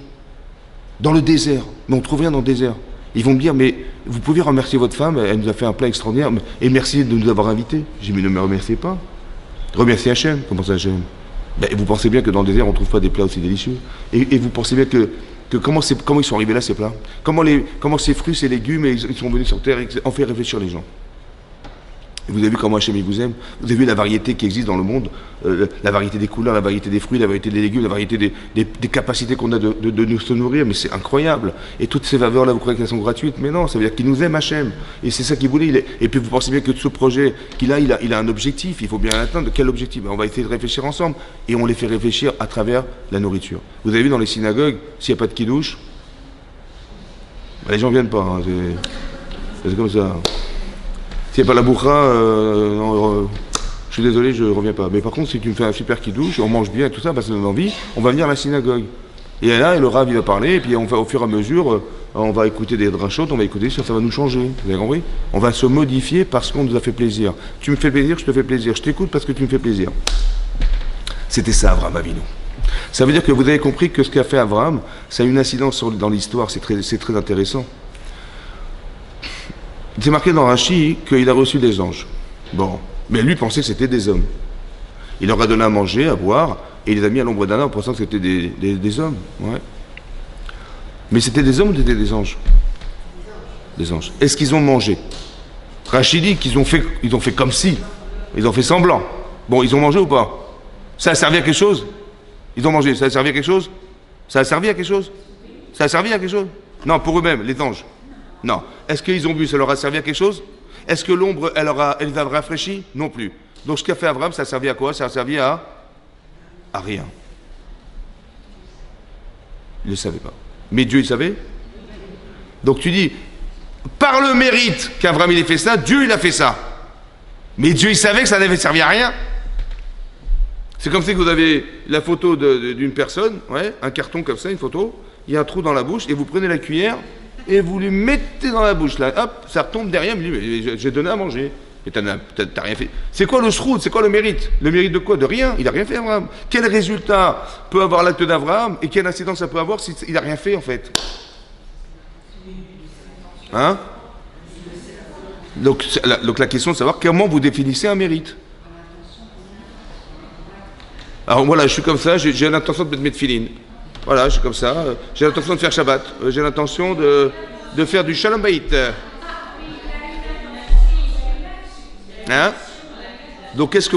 dans le désert. Mais on trouve rien dans le désert. Ils vont me dire, mais vous pouvez remercier votre femme, elle nous a fait un plat extraordinaire, et merci de nous avoir invités. J'ai dit, mais ne me remerciez pas. Remerciez Hachem. Comment ça, Hachem? Ben, vous pensez bien que dans le désert, on ne trouve pas des plats aussi délicieux. Et vous pensez bien que comment ils sont arrivés là, ces plats? Comment ces fruits, ces légumes, ils sont venus sur terre, on fait réfléchir les gens. Vous avez vu comment Hachem il vous aime? Vous avez vu la variété qui existe dans le monde, la variété des couleurs, la variété des fruits, la variété des légumes, la variété des capacités qu'on a de nous se nourrir, mais c'est incroyable. Et toutes ces faveurs-là, vous croyez qu'elles sont gratuites? Mais non, ça veut dire qu'il nous aime Hachem. Et c'est ça qu'il voulait. Et puis vous pensez bien que ce projet qu'il a, il a un objectif, il faut bien l'atteindre. Quel objectif? On va essayer de réfléchir ensemble. Et on les fait réfléchir à travers la nourriture. Vous avez vu dans les synagogues, s'il n'y a pas de kidouche, les gens ne viennent pas. Hein, c'est comme ça. S'il n'y a pas la bourra, je suis désolé, je ne reviens pas. Mais par contre, si tu me fais un super kidouche, on mange bien et tout ça, ça donne envie, on va venir à la synagogue. Et là, le Rav, il va parler, et puis on va, au fur et à mesure, on va écouter des drachot, on va écouter ça va nous changer. Vous avez compris? On va se modifier parce qu'on nous a fait plaisir. Tu me fais plaisir, je te fais plaisir. Je t'écoute parce que tu me fais plaisir. C'était ça, Avraham Avinu. Ça veut dire que vous avez compris que ce qu'a fait Avraham, ça a une incidence dans l'histoire, c'est très intéressant. C'est marqué dans Rashi qu'il a reçu des anges. Bon, mais lui pensait que c'était des hommes. Il leur a donné à manger, à boire, et il les a mis à l'ombre d'un arbre en pensant que c'était des hommes. Ouais. Mais c'était des hommes ou c'était des anges? Des anges. Est-ce qu'ils ont mangé? Rashi dit qu'ils ont fait comme si. Ils ont fait semblant. Bon, ils ont mangé ou pas? Ça a servi à quelque chose? Ils ont mangé, ça a servi à quelque chose? Ça a servi à quelque chose? Ça a servi à quelque chose? Non, pour eux-mêmes, les anges. Non. Est-ce qu'ils ont bu, ça leur a servi à quelque chose? Est-ce que l'ombre, elle les a rafraîchis? Non plus. Donc ce qu'a fait Abraham, ça a servi à quoi? Ça a servi à rien. Il ne le savait pas. Mais Dieu, il savait? Donc tu dis, par le mérite qu'Abraham il ait fait ça, Dieu, il a fait ça. Mais Dieu, il savait que ça n'avait servi à rien. C'est comme si vous avez la photo d'une personne, ouais, un carton comme ça, une photo, il y a un trou dans la bouche, et vous prenez la cuillère, et vous lui mettez dans la bouche, là, hop, ça retombe derrière, mais j'ai donné à manger. Et t'as rien fait. C'est quoi le shroud? C'est quoi le mérite? Le mérite de quoi? De rien. Il n'a rien fait, Abraham. Quel résultat peut avoir l'acte d'Abraham et quelle incidence ça peut avoir s'il n'a rien fait, en fait? Hein? Donc la question de savoir comment vous définissez un mérite. Alors voilà, je suis comme ça, j'ai l'intention de mettre mes tefilines. Voilà, je suis comme ça. J'ai l'intention de faire Shabbat. J'ai l'intention de faire du Shalom Bayit. Hein? Donc qu'est-ce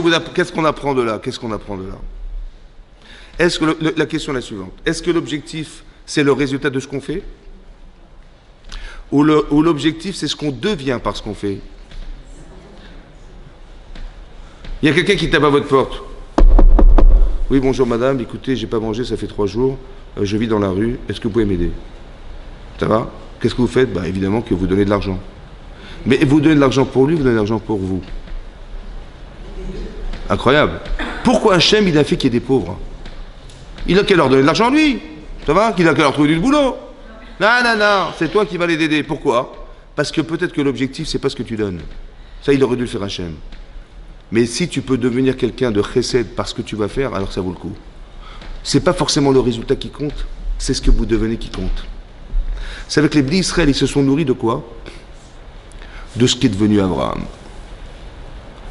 qu'on apprend de là? Qu'est-ce qu'on apprend de là? Est-ce que la question est la suivante. Est-ce que l'objectif, c'est le résultat de ce qu'on fait? Ou l'objectif, c'est ce qu'on devient par ce qu'on fait? Il y a quelqu'un qui tape à votre porte. Oui, bonjour madame, écoutez, j'ai pas mangé, ça fait 3 jours, je vis dans la rue, est-ce que vous pouvez m'aider? Ça va? Qu'est-ce que vous faites? Bah évidemment que vous donnez de l'argent. Mais vous donnez de l'argent pour lui, vous donnez de l'argent pour vous. Incroyable. Pourquoi Hachem, il a fait qu'il y ait des pauvres? Il a qu'à leur donner de l'argent lui. Ça va? Qu'il a qu'à leur trouver du boulot. Non, c'est toi qui vas les aider. Pourquoi? Parce que peut-être que l'objectif, c'est pas ce que tu donnes. Ça, il aurait dû le faire Hachem. Mais si tu peux devenir quelqu'un de chesed par ce que tu vas faire, alors ça vaut le coup. C'est pas forcément le résultat qui compte, c'est ce que vous devenez qui compte. C'est avec les Bnei Israël, ils se sont nourris de quoi? De ce qui est devenu Abraham.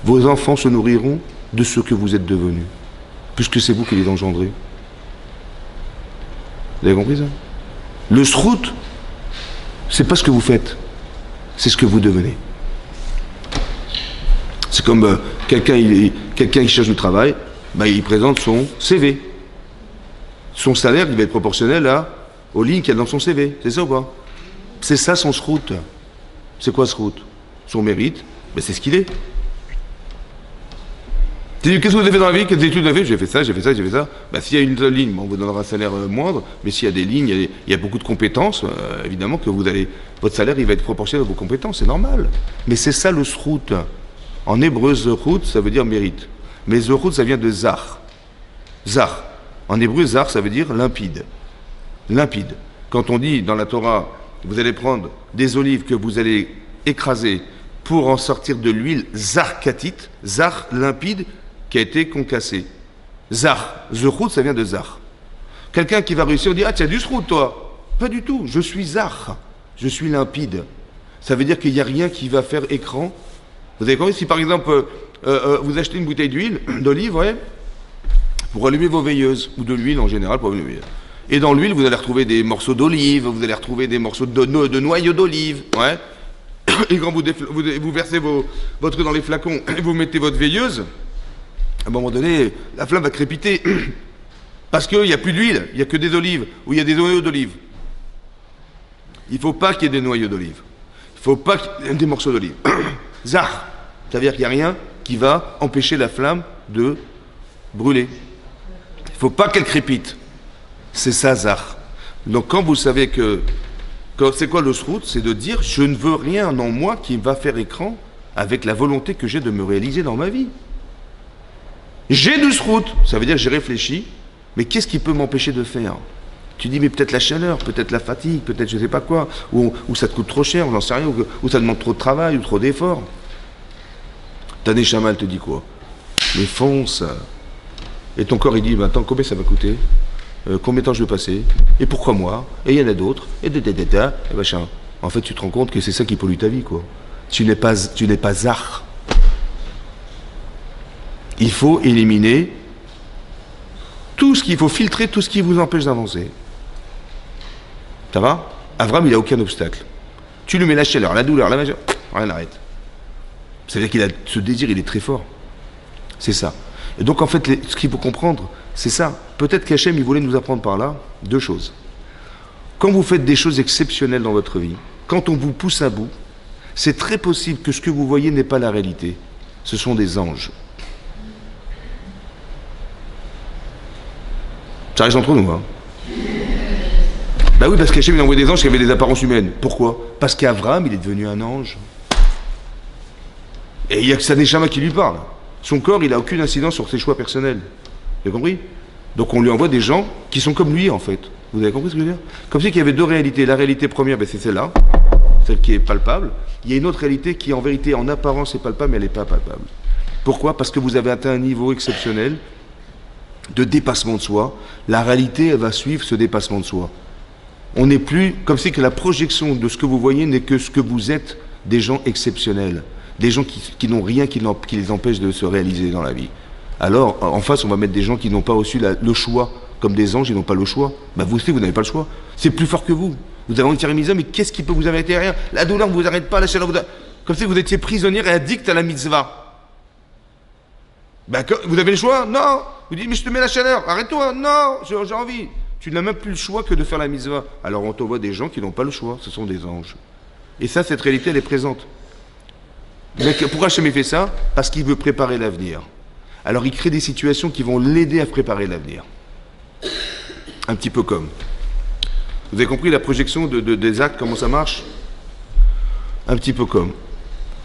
Vos enfants se nourriront de ce que vous êtes devenus, puisque c'est vous qui les engendrez. Vous avez compris ça? Le srout, c'est pas ce que vous faites, c'est ce que vous devenez. C'est comme quelqu'un qui cherche du travail, bah, il présente son CV. Son salaire, il va être proportionnel aux lignes qu'il y a dans son CV. C'est ça ou pas? C'est ça son srout. C'est quoi ce route? Son mérite, ben c'est ce qu'il est. Tu dis, qu'est-ce que vous avez fait dans la vie? Quelles études vous avez fait? J'ai fait ça, j'ai fait ça, j'ai fait ça. Ben, s'il y a une seule ligne, on vous donnera un salaire moindre, mais s'il y a des lignes, il y a beaucoup de compétences, évidemment que votre salaire, il va être proportionnel à vos compétences, c'est normal. Mais c'est ça le srout. En hébreu, zerut, ça veut dire mérite. Mais zerut, ça vient de zar. Zar. En hébreu, zar, ça veut dire limpide. Limpide. Quand on dit dans la Torah, vous allez prendre des olives que vous allez écraser pour en sortir de l'huile zarkatit, zar limpide, qui a été concassé. Zar. Zerut, ça vient de zar. Quelqu'un qui va réussir, on dit, ah, tu as du srout, toi. Pas du tout. Je suis zar. Je suis limpide. Ça veut dire qu'il n'y a rien qui va faire écran. Vous avez compris? Si par exemple, vous achetez une bouteille d'huile, d'olive, ouais, pour allumer vos veilleuses, ou de l'huile en général pour allumer. Et dans l'huile, vous allez retrouver des morceaux d'olive, vous allez retrouver des morceaux de noyaux d'olive, ouais. Et quand vous versez votre dans les flacons et vous mettez votre veilleuse, à un moment donné, la flamme va crépiter. Parce qu'il n'y a plus d'huile, il n'y a que des olives, ou il y a des noyaux d'olive. Il ne faut pas qu'il y ait des noyaux d'olive. Il ne faut pas qu'il y ait des morceaux d'olive. Zar, ça veut dire qu'il n'y a rien qui va empêcher la flamme de brûler. Il ne faut pas qu'elle crépite. C'est ça, zar. Donc quand vous savez que c'est quoi le srout? C'est de dire je ne veux rien en moi qui va faire écran avec la volonté que j'ai de me réaliser dans ma vie. J'ai du srout, ça veut dire que j'ai réfléchi, mais qu'est-ce qui peut m'empêcher de faire? Tu dis mais peut-être la chaleur, peut-être la fatigue, peut-être je ne sais pas quoi, ou ça te coûte trop cher, j'en sais rien, ou ça demande trop de travail ou trop d'efforts. Tané Chamal te dit quoi? Mais fonce. Et ton corps il dit attends, combien ça va coûter? Combien de temps je vais passer? Et pourquoi moi? Et il y en a d'autres, et machin. En fait, tu te rends compte que c'est ça qui pollue ta vie, quoi. Tu n'es pas zar. Il faut éliminer tout ce qu'il faut filtrer, tout ce qui vous empêche d'avancer. Ça va? Avram, il n'a aucun obstacle. Tu lui mets la chaleur, la douleur, la magie, rien n'arrête. C'est-à-dire qu'il a ce désir, il est très fort. C'est ça. Et donc, en fait, ce qu'il faut comprendre, c'est ça. Peut-être qu'Hachem, il voulait nous apprendre par là deux choses. Quand vous faites des choses exceptionnelles dans votre vie, quand on vous pousse à bout, c'est très possible que ce que vous voyez n'est pas la réalité. Ce sont des anges. Ça reste entre nous, hein. Bah oui, parce qu'Hachem, il a envoyé des anges qui avaient des apparences humaines. Pourquoi? Parce qu'Avraham, il est devenu un ange. Et il n'y a que Tané Chamal qui lui parle. Son corps, il n'a aucune incidence sur ses choix personnels. Vous avez compris? Donc on lui envoie des gens qui sont comme lui, en fait. Vous avez compris ce que je veux dire? Comme si il y avait deux réalités. La réalité première, ben, c'est celle-là, celle qui est palpable. Il y a une autre réalité qui, en vérité, en apparence est palpable, mais elle n'est pas palpable. Pourquoi? Parce que vous avez atteint un niveau exceptionnel de dépassement de soi. La réalité, elle va suivre ce dépassement de soi. On n'est plus, comme si que la projection de ce que vous voyez n'est que ce que vous êtes, des gens exceptionnels. Des gens qui n'ont rien qui les empêche de se réaliser dans la vie. Alors, en face, on va mettre des gens qui n'ont pas reçu le choix. Comme des anges, ils n'ont pas le choix. Bah, vous aussi, vous n'avez pas le choix. C'est plus fort que vous. Vous avez envie de faire une mitzvah, mais qu'est-ce qui peut vous arrêter? Rien. La douleur ne vous arrête pas, la chaleur vous arrête. Comme si vous étiez prisonnier et addict à la mitzvah. Bah, vous avez le choix? Non. Vous dites, mais je te mets la chaleur. Arrête-toi. Non, j'ai envie. Tu n'as même plus le choix que de faire la mitzvah. Alors, on t'envoie des gens qui n'ont pas le choix. Ce sont des anges. Et ça, cette réalité, elle est présente. Mais pourquoi Hachem fait ça? Parce qu'il veut préparer l'avenir. Alors il crée des situations qui vont l'aider à préparer l'avenir. Un petit peu comme. Vous avez compris la projection des actes, comment ça marche? Un petit peu comme.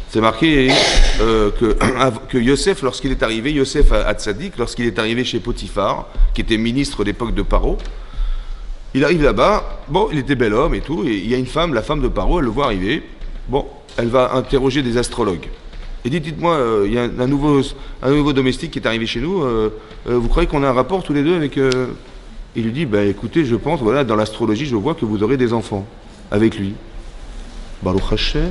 C'est marqué que Yosef, lorsqu'il est arrivé, Yosef Hatzadik, lorsqu'il est arrivé chez Potiphar, qui était ministre d'époque de Paro, il arrive là-bas, bon, il était bel homme et tout, et il y a une femme, la femme de Paro, elle le voit arriver, bon, elle va interroger des astrologues. Et dit, dites-moi, il y a un nouveau domestique qui est arrivé chez nous, vous croyez qu'on a un rapport tous les deux avec... Il lui dit, bah écoutez, je pense, voilà, dans l'astrologie, je vois que vous aurez des enfants avec lui. Baruch Hashem.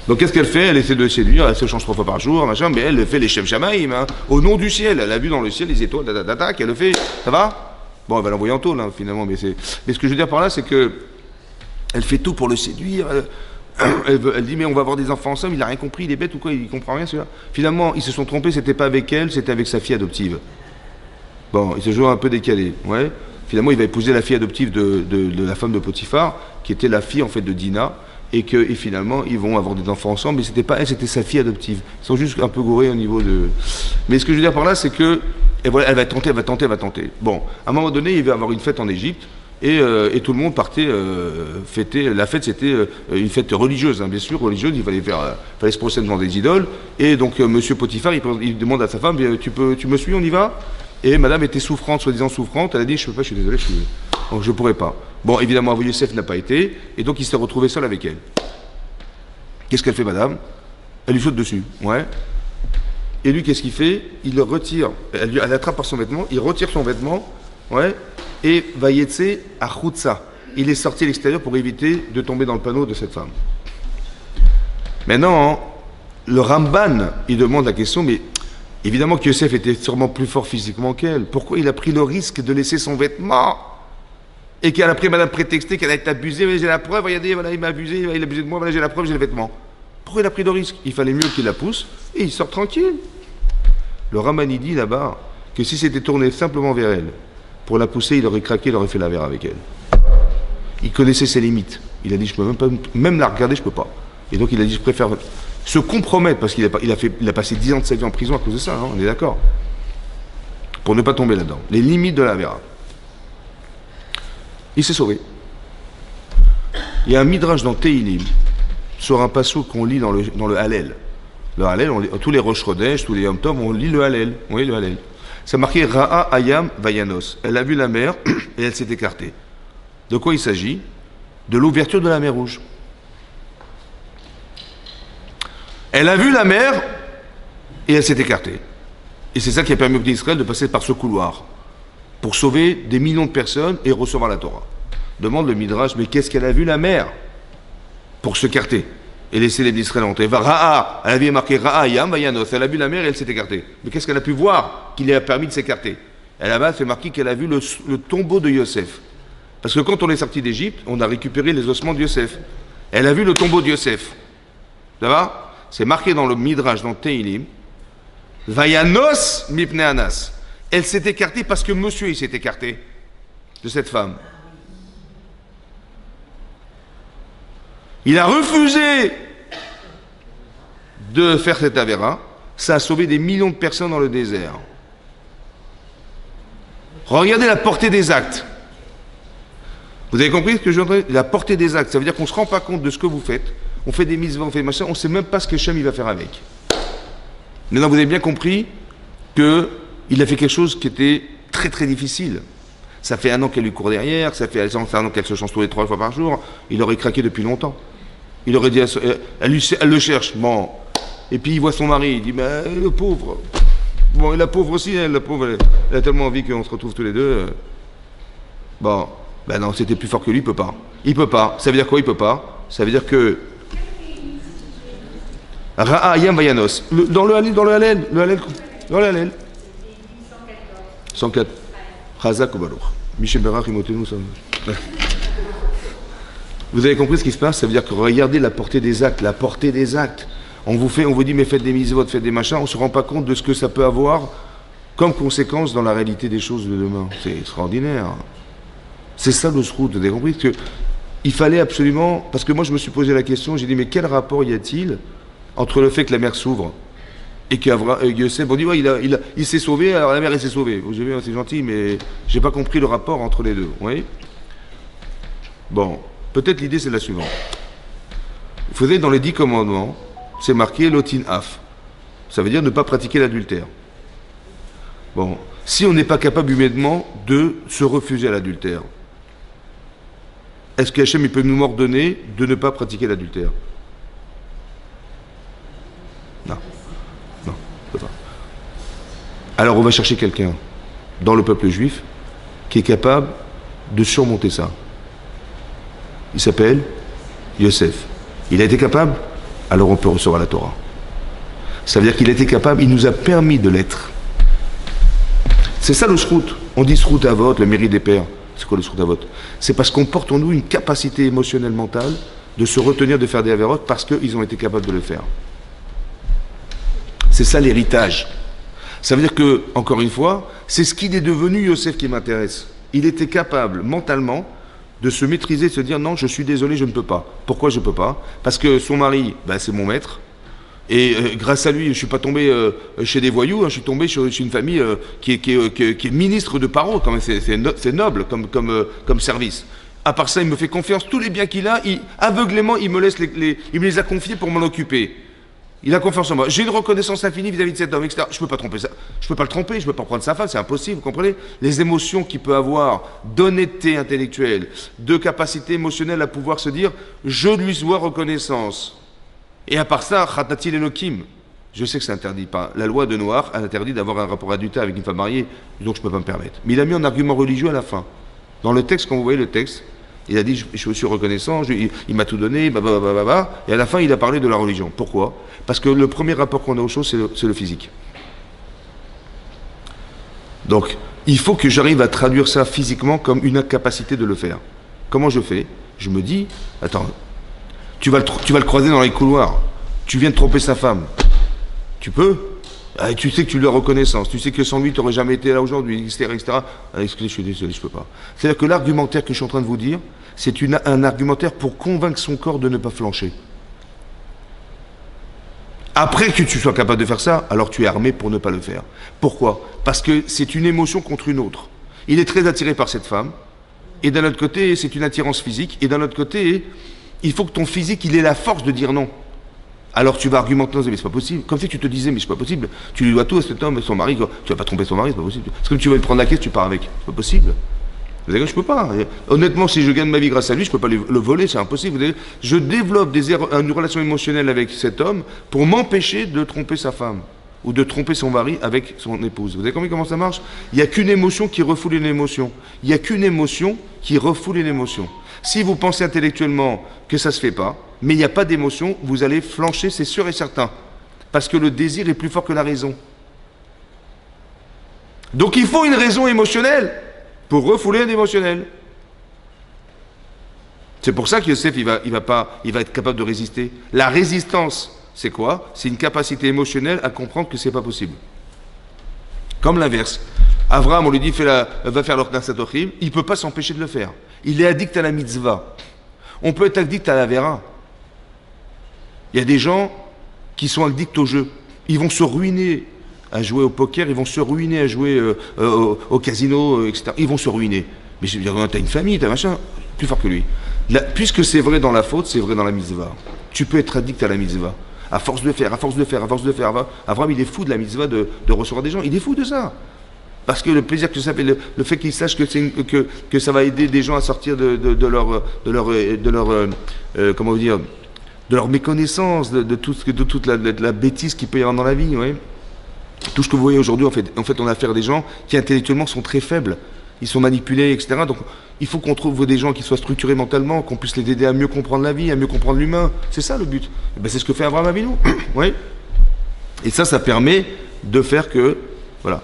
Donc qu'est-ce qu'elle fait? Elle essaie de le séduire, elle se change 3 fois par jour, machin, mais elle fait les Shem Shamaïm, hein, au nom du ciel. Elle a vu dans le ciel les étoiles, qu'elle le fait, ça va? Bon, elle va l'envoyer en tôle, hein, finalement, mais ce que je veux dire par là, c'est que elle fait tout pour le séduire. Elle dit, mais on va avoir des enfants ensemble, il n'a rien compris, il est bête ou quoi, il comprend rien, celui-là. Finalement, ils se sont trompés, c'était pas avec elle, c'était avec sa fille adoptive. Bon, il se joue un peu décalé, ouais. Finalement, il va épouser la fille adoptive de la femme de Potiphar, qui était la fille, en fait, de Dina, et finalement, ils vont avoir des enfants ensemble, mais c'était pas elle, c'était sa fille adoptive. Ils sont juste un peu gourés au niveau de... Mais ce que je veux dire par là, c'est que, et voilà, elle va tenter. Bon, à un moment donné, il va y avoir une fête en Égypte, et tout le monde partait fêter. La fête, c'était une fête religieuse, hein, bien sûr, religieuse. Il fallait se procéder devant des idoles. Et donc, monsieur Potiphar, il demande à sa femme, tu me suis, on y va? Et madame était souffrante, soi-disant souffrante. Elle a dit, je peux pas, je suis désolé, donc je pourrais pas. Bon, évidemment, Abu Yosef n'a pas été, et donc il s'est retrouvé seul avec elle. Qu'est-ce qu'elle fait, madame? Elle lui saute dessus, ouais. Et lui, qu'est-ce qu'il fait? Il le retire. Elle attrape par son vêtement, il retire son vêtement, ouais. et Vayetse à Choutsa. Il est sorti à l'extérieur pour éviter de tomber dans le panneau de cette femme. Maintenant, le Ramban, il demande la question, mais évidemment que Yosef était sûrement plus fort physiquement qu'elle. Pourquoi il a pris le risque de laisser son vêtement et qu'elle a pris madame prétexté qu'elle a été abusée, j'ai la preuve, regardez, voilà, il m'a abusé, il a abusé de moi, voilà, j'ai la preuve, j'ai le vêtement. Pourquoi il a pris le risque? Il fallait mieux qu'il la pousse et il sort tranquille. Le Ramban dit là-bas que si c'était tourné simplement vers elle, pour la pousser, il aurait craqué, il aurait fait la verre avec elle. Il connaissait ses limites. Il a dit, je peux même la regarder, je peux pas. Et donc il a dit, je préfère se compromettre, parce qu'il a passé 10 ans de sa vie en prison à cause de ça, hein, on est d'accord, pour ne pas tomber là-dedans. Les limites de la vera. Il s'est sauvé. Il y a un midrash dans Teilim, sur un passage qu'on lit dans le Hallel. Le Hallel, tous les Rosh Chodesh, tous les Yom Tov, on lit le Hallel. On lit le Hallel. Ça marquait Ra'a Ayam Vayanos. Elle a vu la mer et elle s'est écartée. De quoi il s'agit? De l'ouverture de la mer Rouge. Elle a vu la mer et elle s'est écartée. Et c'est ça qui a permis au peuple d'Israël de passer par ce couloir pour sauver des millions de personnes et recevoir la Torah. Demande le Midrash, mais qu'est-ce qu'elle a vu la mer pour s'écarter et laisser les d'Israël entrer? Ra'a, elle avait marqué Ra'a Yam Vayanos. Elle a vu la mer et elle s'est écartée. Mais qu'est-ce qu'elle a pu voir qui lui a permis de s'écarter? Elle a fait marquer qu'elle a vu le tombeau de Yosef. Parce que quand on est sorti d'Égypte, on a récupéré les ossements de Yosef. Elle a vu le tombeau de Yosef. Ça va? C'est marqué dans le Midrash, dans Teilim. Vayanos mipne anas. Elle s'est écartée parce que monsieur, il s'est écarté de cette femme. Il a refusé de faire cette avéra. Ça a sauvé des millions de personnes dans le désert. Regardez la portée des actes. Vous avez compris ce que je veux dire? La portée des actes, ça veut dire qu'on ne se rend pas compte de ce que vous faites. On fait des mitzvahs, on fait des machins, on ne sait même pas ce que Hachem il va faire avec. Maintenant, vous avez bien compris qu'il a fait quelque chose qui était très très difficile. Ça fait 1 an qu'elle lui court derrière, ça fait 1 an qu'elle se change tous les 3 fois par jour. Il aurait craqué depuis longtemps. Il aurait dit, elle le cherche, bon. Et puis il voit son mari, il dit, mais le pauvre. Bon, et la pauvre aussi, la pauvre, elle a tellement envie qu'on se retrouve tous les deux. Bon, ben non, c'était plus fort que lui, il peut pas. Il peut pas. Ça veut dire quoi, il peut pas? Ça veut dire que Ra'a Yam Vayanos. Dans le Hallel. 104. Chazak ou Baruch. Michel Berach, imotez-nous ça. Vous avez compris ce qui se passe? Ça veut dire que regardez la portée des actes, la portée des actes. On vous dit, mais faites des mitzvot, faites des machins, on ne se rend pas compte de ce que ça peut avoir comme conséquence dans la réalité des choses de demain. C'est extraordinaire. C'est ça le srout, vous avez compris que il fallait absolument, parce que moi je me suis posé la question, j'ai dit, mais quel rapport y a-t-il entre le fait que la mer s'ouvre et que Yosef, on dit, ouais, il s'est sauvé, alors la mer elle s'est sauvée. Vous avez vu, c'est gentil, mais j'ai pas compris le rapport entre les deux. Vous voyez? Bon, peut-être l'idée c'est la suivante. Vous savez, dans les 10 commandements, c'est marqué l'otin af. Ça veut dire ne pas pratiquer l'adultère. Bon, si on n'est pas capable humainement de se refuser à l'adultère, est-ce qu'Hachem il peut nous ordonner de ne pas pratiquer l'adultère? Non. Non, peut pas. Alors on va chercher quelqu'un dans le peuple juif qui est capable de surmonter ça. Il s'appelle Yosef. Il a été capable, alors on peut recevoir la Torah. Ça veut dire qu'il a été capable, il nous a permis de l'être. C'est ça le srout. On dit srout avot, le mérite des pères. C'est quoi le srout avot? C'est parce qu'on porte en nous une capacité émotionnelle mentale de se retenir de faire des avérotes parce qu'ils ont été capables de le faire. C'est ça l'héritage. Ça veut dire que, encore une fois, c'est ce qu'il est devenu Yosef qui m'intéresse. Il était capable mentalement de se maîtriser, de se dire non, je suis désolé, je ne peux pas. Pourquoi je ne peux pas? Parce que son mari, c'est mon maître. Et grâce à lui, je ne suis pas tombé chez des voyous, je suis tombé chez une famille qui est ministre de Paro. C'est noble comme service. À part ça, il me fait confiance. Tous les biens qu'il a, aveuglément, il me les a confiés pour m'en occuper. Il a confiance en moi. J'ai une reconnaissance infinie vis-à-vis de cet homme, etc. Je ne peux pas tromper ça. Je ne peux pas le tromper, je ne peux pas prendre sa femme, c'est impossible, vous comprenez? Les émotions qu'il peut avoir, d'honnêteté intellectuelle, de capacité émotionnelle à pouvoir se dire « je lui dois reconnaissance ». Et à part ça, Khatati Elohim, je sais que c'est interdit. La loi de Noach a interdit d'avoir un rapport adultère avec une femme mariée, donc je ne peux pas me permettre. Mais il a mis un argument religieux à la fin. Dans le texte, quand vous voyez le texte, il a dit je suis reconnaissant, il m'a tout donné, et à la fin il a parlé de la religion. Pourquoi? Parce que le premier rapport qu'on a aux choses, c'est le physique. Donc, il faut que j'arrive à traduire ça physiquement comme une incapacité de le faire. Comment je fais? Je me dis, attends, tu vas le croiser dans les couloirs, tu viens de tromper sa femme, tu peux? Tu sais que tu lui as reconnaissance, tu sais que sans lui, tu n'aurais jamais été là aujourd'hui, etc. etc. Excusez, je suis désolé, je ne peux pas. C'est-à-dire que l'argumentaire que je suis en train de vous dire, c'est un argumentaire pour convaincre son corps de ne pas flancher. Après que tu sois capable de faire ça, alors tu es armé pour ne pas le faire. Pourquoi? Parce que c'est une émotion contre une autre. Il est très attiré par cette femme, et d'un autre côté, c'est une attirance physique, et d'un autre côté, il faut que ton physique, il ait la force de dire non. Alors tu vas argumenter, mais c'est pas possible. Comme si tu te disais, mais c'est pas possible. Tu lui dois tout à cet homme, son mari, quoi. Tu vas pas tromper son mari, c'est pas possible. C'est comme tu vas lui prendre la caisse, tu pars avec. C'est pas possible. Vous savez, je peux pas. Honnêtement, si je gagne ma vie grâce à lui, je peux pas le voler, c'est impossible. Vous savez, je développe une relation émotionnelle avec cet homme pour m'empêcher de tromper sa femme ou de tromper son mari avec son épouse. Vous avez compris comment ça marche? Il n'y a qu'une émotion qui refoule une émotion. Il n'y a qu'une émotion qui refoule une émotion. Si vous pensez intellectuellement que ça ne se fait pas, mais il n'y a pas d'émotion, vous allez flancher, c'est sûr et certain. Parce que le désir est plus fort que la raison. Donc il faut une raison émotionnelle pour refouler un émotionnel. C'est pour ça que Yosef, il va être capable de résister. La résistance, c'est quoi? C'est une capacité émotionnelle à comprendre que c'est pas possible. Comme l'inverse. Avraham, on lui dit, va faire l'Ordan Satochim, il ne peut pas s'empêcher de le faire. Il est addict à la mitzvah. On peut être addict à la vera. Il y a des gens qui sont addicts au jeu. Ils vont se ruiner à jouer au poker, ils vont se ruiner à jouer au casino, etc. Ils vont se ruiner. Mais je veux dire, t'as une famille, t'as machin, plus fort que lui. Puisque c'est vrai dans la faute, c'est vrai dans la mitzvah. Tu peux être addict à la mitzvah. À force de faire, à force de faire, à force de faire. Avraham, il est fou de la mitzvah de recevoir des gens. Il est fou de ça. Parce que le plaisir que ça fait, le fait qu'il sache que ça va aider des gens à sortir de leur méconnaissance, de toute la bêtise qu'il peut y avoir dans la vie. Ouais. Tout ce que vous voyez aujourd'hui, en fait, on a affaire à des gens qui intellectuellement sont très faibles. Ils sont manipulés, etc. Donc, il faut qu'on trouve des gens qui soient structurés mentalement, qu'on puisse les aider à mieux comprendre la vie, à mieux comprendre l'humain. C'est ça le but. Et ben, c'est ce que fait Avraham Avinu. Ouais. Et ça permet de faire que, voilà.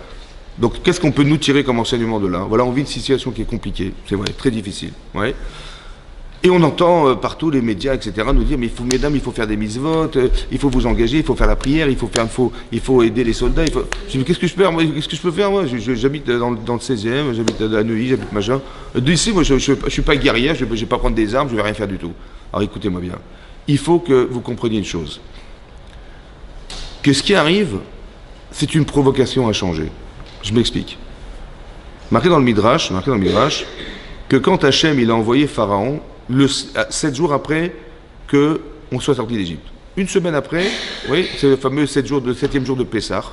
Donc, qu'est-ce qu'on peut nous tirer comme enseignement de là? Voilà, on vit une situation qui est compliquée, c'est vrai, très difficile. Ouais. Et on entend partout les médias, etc., nous dire, mais mesdames, il faut faire des mitzvot, il faut vous engager, il faut faire la prière, il faut aider les soldats. Je dis, qu'est-ce que je peux faire, moi? J'habite dans le 16e, j'habite à Neuilly, j'habite machin. D'ici, moi, je ne suis pas guerrier, je ne vais pas prendre des armes, je ne vais rien faire du tout. Alors écoutez-moi bien. Il faut que vous compreniez une chose. Que ce qui arrive, c'est une provocation à changer. Je m'explique. Marqué dans le Midrash, que quand Hachem il a envoyé Pharaon, 7 jours après qu'on soit sorti d'Égypte. Une semaine après, oui, c'est le fameux 7e jour de Pessah,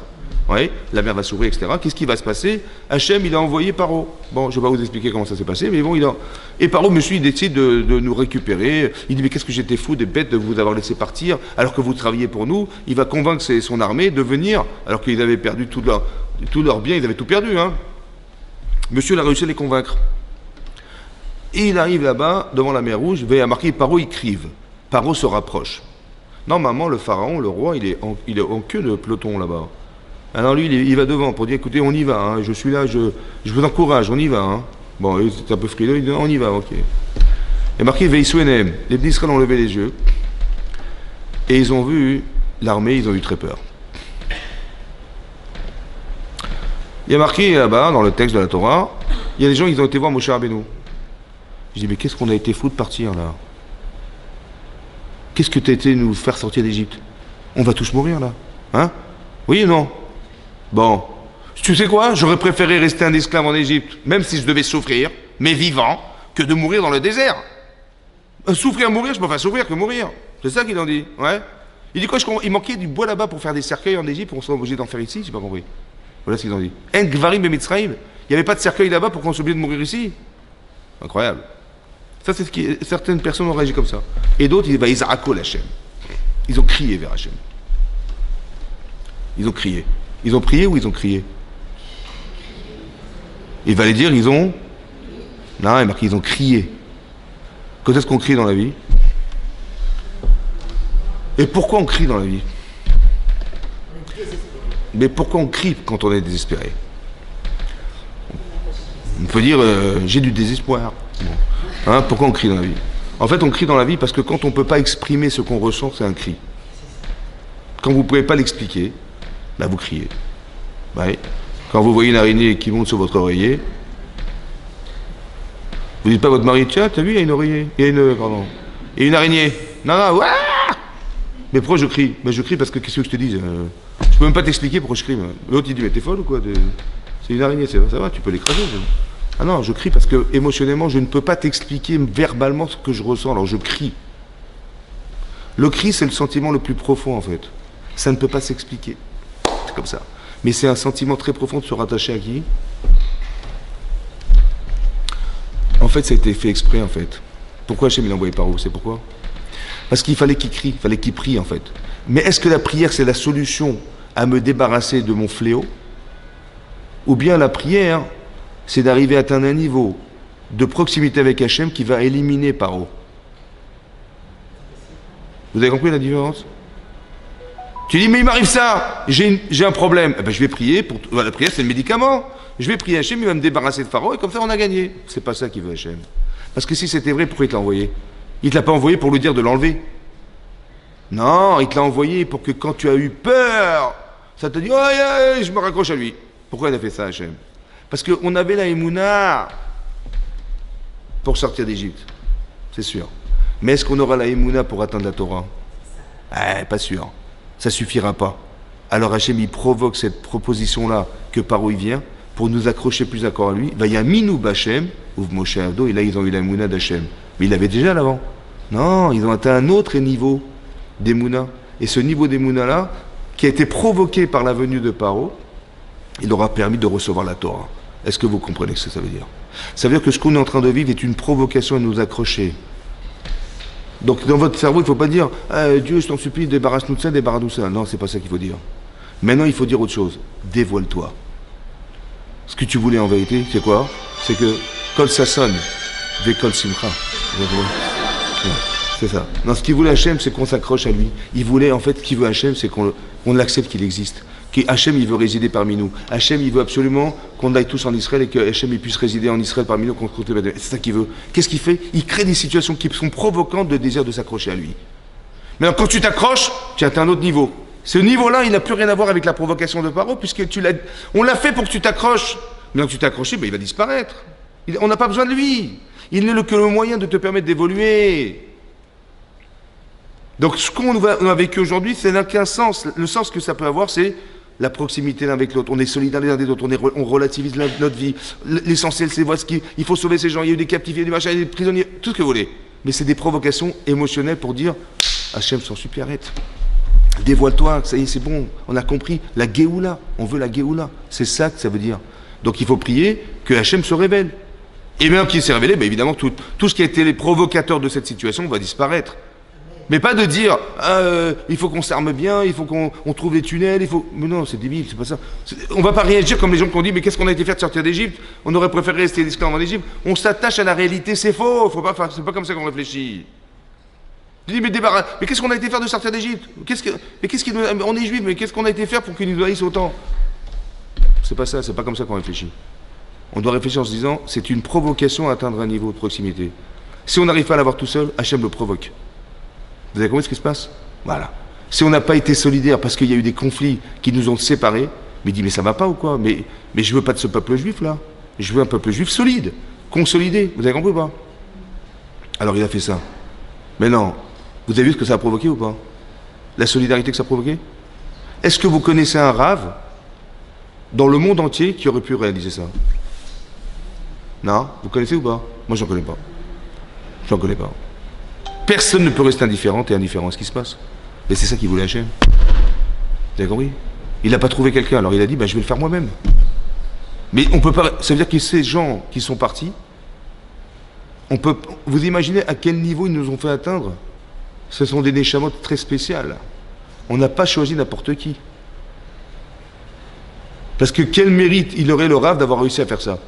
oui, la mer va s'ouvrir, etc. Qu'est-ce qui va se passer? Hachem il a envoyé Paro. Bon, je ne vais pas vous expliquer comment ça s'est passé, mais bon, et Paro, monsieur, il décide de nous récupérer. Il dit, mais qu'est-ce que j'étais fou, des bêtes, de vous avoir laissé partir, alors que vous travaillez pour nous. Il va convaincre son armée de venir, alors qu'ils avaient perdu tout leur bien, ils avaient tout perdu. Hein. Monsieur il a réussi à les convaincre. Et il arrive là-bas, devant la mer Rouge, il y a marqué Paro, il crive. Paro se rapproche. Normalement, le pharaon, le roi, il est en queue de peloton là-bas. Alors lui, il va devant pour dire, écoutez, on y va, hein, je suis là, je vous encourage, on y va. Hein. Bon, c'est un peu frileux, il dit, on y va, ok. Et marqué Veïsouenem, les Bnei Israël ont levé les yeux, et ils ont vu l'armée, ils ont eu très peur. Il y a marqué là-bas, dans le texte de la Torah, il y a des gens qui ont été voir Moshe Rabbeinu. Je dis, mais qu'est-ce qu'on a été fou de partir là? Qu'est-ce que tu as été nous faire sortir d'Égypte? On va tous mourir là. Hein? Oui ou non? Bon. Tu sais quoi? J'aurais préféré rester un esclave en Égypte, même si je devais souffrir, mais vivant, que de mourir dans le désert. Souffrir, mourir, je préfère souffrir que mourir. C'est ça qu'ils ont dit. Ouais. Il dit quoi? Il manquait du bois là-bas pour faire des cercueils en Égypte, pour qu'on soit obligé d'en faire ici, j'ai pas compris. Voilà ce qu'ils ont dit. En Gvarim et Mitzraïm. Il n'y avait pas de cercueil là-bas pour qu'on soit obligé de mourir ici. Incroyable. Ça, c'est certaines personnes ont réagi comme ça. Et d'autres, ils ont Hachem. Ils ont crié vers Hachem. Ils ont crié. Ils ont prié ou ils ont crié? Il va les dire, ils ont Non, il est marqué, ils ont crié. Quand est-ce qu'on crie dans la vie? Et pourquoi on crie dans la vie? Mais pourquoi on crie quand on est désespéré? On peut dire, j'ai du désespoir. Bon. Hein, pourquoi on crie dans la vie? En fait, on crie dans la vie parce que quand on ne peut pas exprimer ce qu'on ressent, c'est un cri. Quand vous ne pouvez pas l'expliquer, là, vous criez. Ouais. Quand vous voyez une araignée qui monte sur votre oreiller, vous dites pas à votre mari, tiens, t'as vu, il y a une oreiller, il y a une araignée. Non, non, ouais. Mais pourquoi je crie? Ben, je crie parce que qu'est-ce que je te dis? Je peux même pas t'expliquer pourquoi je crie. L'autre il dit, mais t'es folle ou quoi? C'est une araignée, ça va, tu peux l'écraser. Ah non, je crie parce que émotionnellement, je ne peux pas t'expliquer verbalement ce que je ressens, alors je crie. Le cri, c'est le sentiment le plus profond en fait. Ça ne peut pas s'expliquer. C'est comme ça. Mais c'est un sentiment très profond de se rattacher à qui? En fait, ça a été fait exprès en fait. Pourquoi Hachem il l'a envoyé par où? C'est pourquoi? Parce qu'il fallait qu'il crie, il fallait qu'il prie en fait. Mais est-ce que la prière c'est la solution à me débarrasser de mon fléau? Ou bien la prière c'est d'arriver à atteindre un niveau de proximité avec Hachem qui va éliminer Paro? Vous avez compris la différence? Tu dis mais il m'arrive ça, j'ai un problème. Eh ben, je vais prier, la prière c'est le médicament. Je vais prier Hachem, il va me débarrasser de Pharaon et comme ça on a gagné. C'est pas ça qu'il veut Hachem. Parce que si c'était vrai, pourquoi il te l'a envoyé? Il ne te l'a pas envoyé pour lui dire de l'enlever. Non, il te l'a envoyé pour que quand tu as eu peur, ça te dit, oh, je me raccroche à lui. Pourquoi il a fait ça, Hachem? Parce qu'on avait la Emouna pour sortir d'Égypte, c'est sûr. Mais est-ce qu'on aura la Emouna pour atteindre la Torah? Pas sûr. Ça suffira pas. Alors Hachem, il provoque cette proposition-là que par où il vient pour nous accrocher plus encore à lui. Il y a Minou Bachem, ou Moshe Ado, et là ils ont eu la Emouna d'Hachem. Mais il l'avait déjà l'avant. Non, ils ont atteint un autre niveau d'Emouna. Et ce niveau d'Emouna-là, qui a été provoqué par la venue de Paro, il leur a permis de recevoir la Torah. Est-ce que vous comprenez ce que ça veut dire? Ça veut dire que ce qu'on est en train de vivre est une provocation à nous accrocher. Donc dans votre cerveau, il ne faut pas dire Dieu, je t'en supplie, débarrasse-nous de ça, débarrasse-nous de ça. Non, c'est pas ça qu'il faut dire. Maintenant, il faut dire autre chose. Dévoile-toi. Ce que tu voulais en vérité, c'est quoi? C'est que Kol Sasson, Vekol Simcha. C'est ça. Non, ce qu'il voulait Hachem, c'est qu'on s'accroche à lui. Il voulait, en fait, ce qu'il veut Hachem, c'est qu'on l'accepte qu'il existe. Hachem, il veut résider parmi nous. Hachem, il veut absolument qu'on aille tous en Israël et que Hachem, il puisse résider en Israël parmi nous. C'est ça qu'il veut. Qu'est-ce qu'il fait? Il crée des situations qui sont provocantes de désir de s'accrocher à lui. Mais quand tu t'accroches, tu atteins un autre niveau. Ce niveau-là, il n'a plus rien à voir avec la provocation de Paro, puisque on l'a fait pour que tu t'accroches. Mais quand tu t'es accroché, il va disparaître. On n'a pas besoin de lui. Il n'est que le moyen de te permettre d'évoluer. Donc ce qu'on a vécu aujourd'hui, ça n'a qu'un sens. Le sens que ça peut avoir, c'est la proximité l'un avec l'autre. On est solidaires les uns des autres, on relativise notre vie. L'essentiel, c'est voir il faut sauver ces gens. Il y a eu des captifs, il y a eu des machins, il y a eu des prisonniers, tout ce que vous voulez. Mais c'est des provocations émotionnelles pour dire Hachem s'en supplie, arrête. Dévoile-toi, ça y est, c'est bon, on a compris. La Géoula, on veut la Géoula. C'est ça que ça veut dire. Donc il faut prier que Hachem se révèle. Et bien qu'il s'est révélé, évidemment, tout ce qui a été les provocateurs de cette situation va disparaître. Mais pas de dire, il faut qu'on s'arme bien, il faut qu'on trouve des tunnels, Mais non, c'est débile, c'est pas ça. On va pas réagir comme les gens qui ont dit, mais qu'est-ce qu'on a été fait de sortir d'Égypte? On aurait préféré rester esclave en Égypte. On s'attache à la réalité, c'est faux, c'est pas comme ça qu'on réfléchit. Je dis, mais qu'est-ce qu'on a été faire de sortir d'Égypte? On est juifs, mais qu'est-ce qu'on a été faire pour qu'ils nous haïssent autant? C'est pas ça, c'est pas comme ça qu'on réfléchit. On doit réfléchir en se disant, c'est une provocation à atteindre un niveau de proximité. Si on n'arrive pas à l'avoir tout seul, Hachem le provoque. Vous avez compris ce qui se passe? Voilà. Si on n'a pas été solidaire parce qu'il y a eu des conflits qui nous ont séparés, mais il dit, mais ça va pas ou quoi? Mais je veux pas de ce peuple juif là. Je veux un peuple juif solide, consolidé. Vous avez compris ou pas? Alors il a fait ça. Mais non. Vous avez vu ce que ça a provoqué ou pas? La solidarité que ça a provoqué? Est-ce que vous connaissez un rave dans le monde entier qui aurait pu réaliser ça? Non? Vous connaissez ou pas? Moi j'en connais pas. J'en connais pas. Personne ne peut rester indifférent et indifférent à ce qui se passe. Mais c'est ça qu'il voulait Hachem. Vous avez compris? Il n'a pas trouvé quelqu'un, alors il a dit, je vais le faire moi-même. Mais on peut pas. Ça veut dire que ces gens qui sont partis, vous imaginez à quel niveau ils nous ont fait atteindre? Ce sont des neshamot très spéciales. On n'a pas choisi n'importe qui. Parce que quel mérite il aurait le rave d'avoir réussi à faire ça?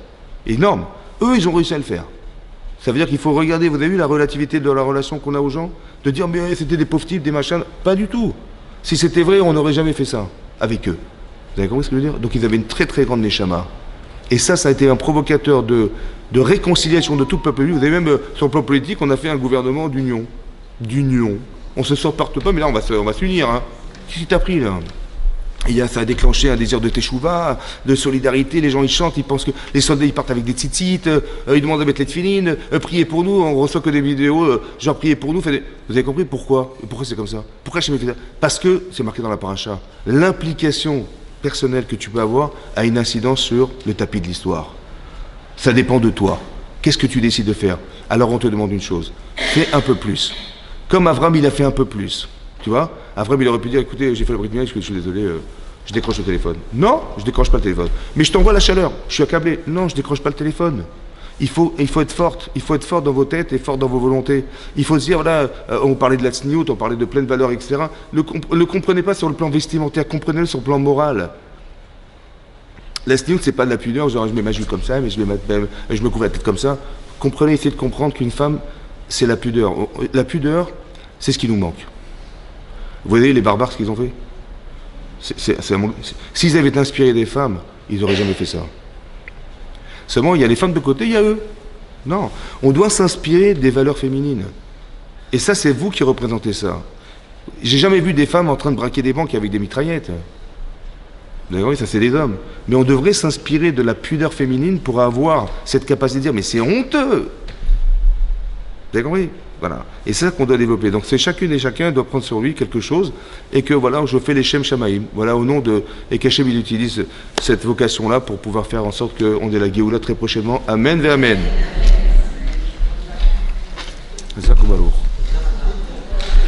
Énorme. Eux, ils ont réussi à le faire. Ça veut dire qu'il faut regarder, vous avez vu la relativité de la relation qu'on a aux gens? De dire, mais c'était des pauvres types, des machins. Pas du tout. Si c'était vrai, on n'aurait jamais fait ça avec eux. Vous avez compris ce que je veux dire? Donc ils avaient une très très grande neshama. Et ça a été un provocateur de réconciliation de tout le peuple juif. Vous avez même, sur le plan politique, on a fait un gouvernement d'union. D'union. On se supporte pas, mais là, on va s'unir. Hein. Qu'est-ce qui t'a pris, là? Et ça a déclenché un désir de teshuva, de solidarité. Les gens, ils chantent, ils pensent que les soldats, ils partent avec des tzitzit, ils demandent de mettre les tefilines, priez pour nous. On reçoit que des vidéos, genre priez pour nous. Vous avez compris pourquoi? Et pourquoi c'est comme ça? Pourquoi je fait ça? Parce que c'est marqué dans la paracha. L'implication personnelle que tu peux avoir a une incidence sur le tapis de l'histoire. Ça dépend de toi. Qu'est-ce que tu décides de faire? Alors on te demande une chose. Fais un peu plus. Comme Avram, il a fait un peu plus. Tu vois, Avram, il aurait pu dire, écoutez, j'ai fait le brit milah, je suis désolé, je décroche le téléphone. Non, je décroche pas le téléphone. Mais je t'envoie la chaleur, je suis accablé. Non, je décroche pas le téléphone. Il faut être forte. Il faut être fort dans vos têtes et fort dans vos volontés. Il faut se dire, voilà, on parlait de la tsniout, on parlait de pleine valeur, etc. Ne comprenez pas sur le plan vestimentaire, comprenez-le sur le plan moral. La tsniout, c'est pas de la pudeur, genre je mets ma jupe comme ça, mais je me couvre la tête comme ça. Comprenez, essayez de comprendre qu'une femme, c'est la pudeur. La pudeur, c'est ce qui nous manque. Vous voyez les barbares, ce qu'ils ont fait? S'ils avaient inspiré des femmes, ils n'auraient jamais fait ça. Seulement, il y a les femmes de côté, il y a eux. Non, on doit s'inspirer des valeurs féminines. Et ça, c'est vous qui représentez ça. J'ai jamais vu des femmes en train de braquer des banques avec des mitraillettes. D'ailleurs, ça, c'est des hommes. Mais on devrait s'inspirer de la pudeur féminine pour avoir cette capacité de dire, mais c'est honteux. Vous avez compris? Voilà. Et c'est ça qu'on doit développer. Donc c'est chacune et chacun doit prendre sur lui quelque chose et que voilà, je fais les Shem Shamaïm. Voilà, au nom de... Et qu'Hachem, il utilise cette vocation-là pour pouvoir faire en sorte qu'on ait la Géoula très prochainement. Amen ve Amen. C'est ça qu'on va lourd.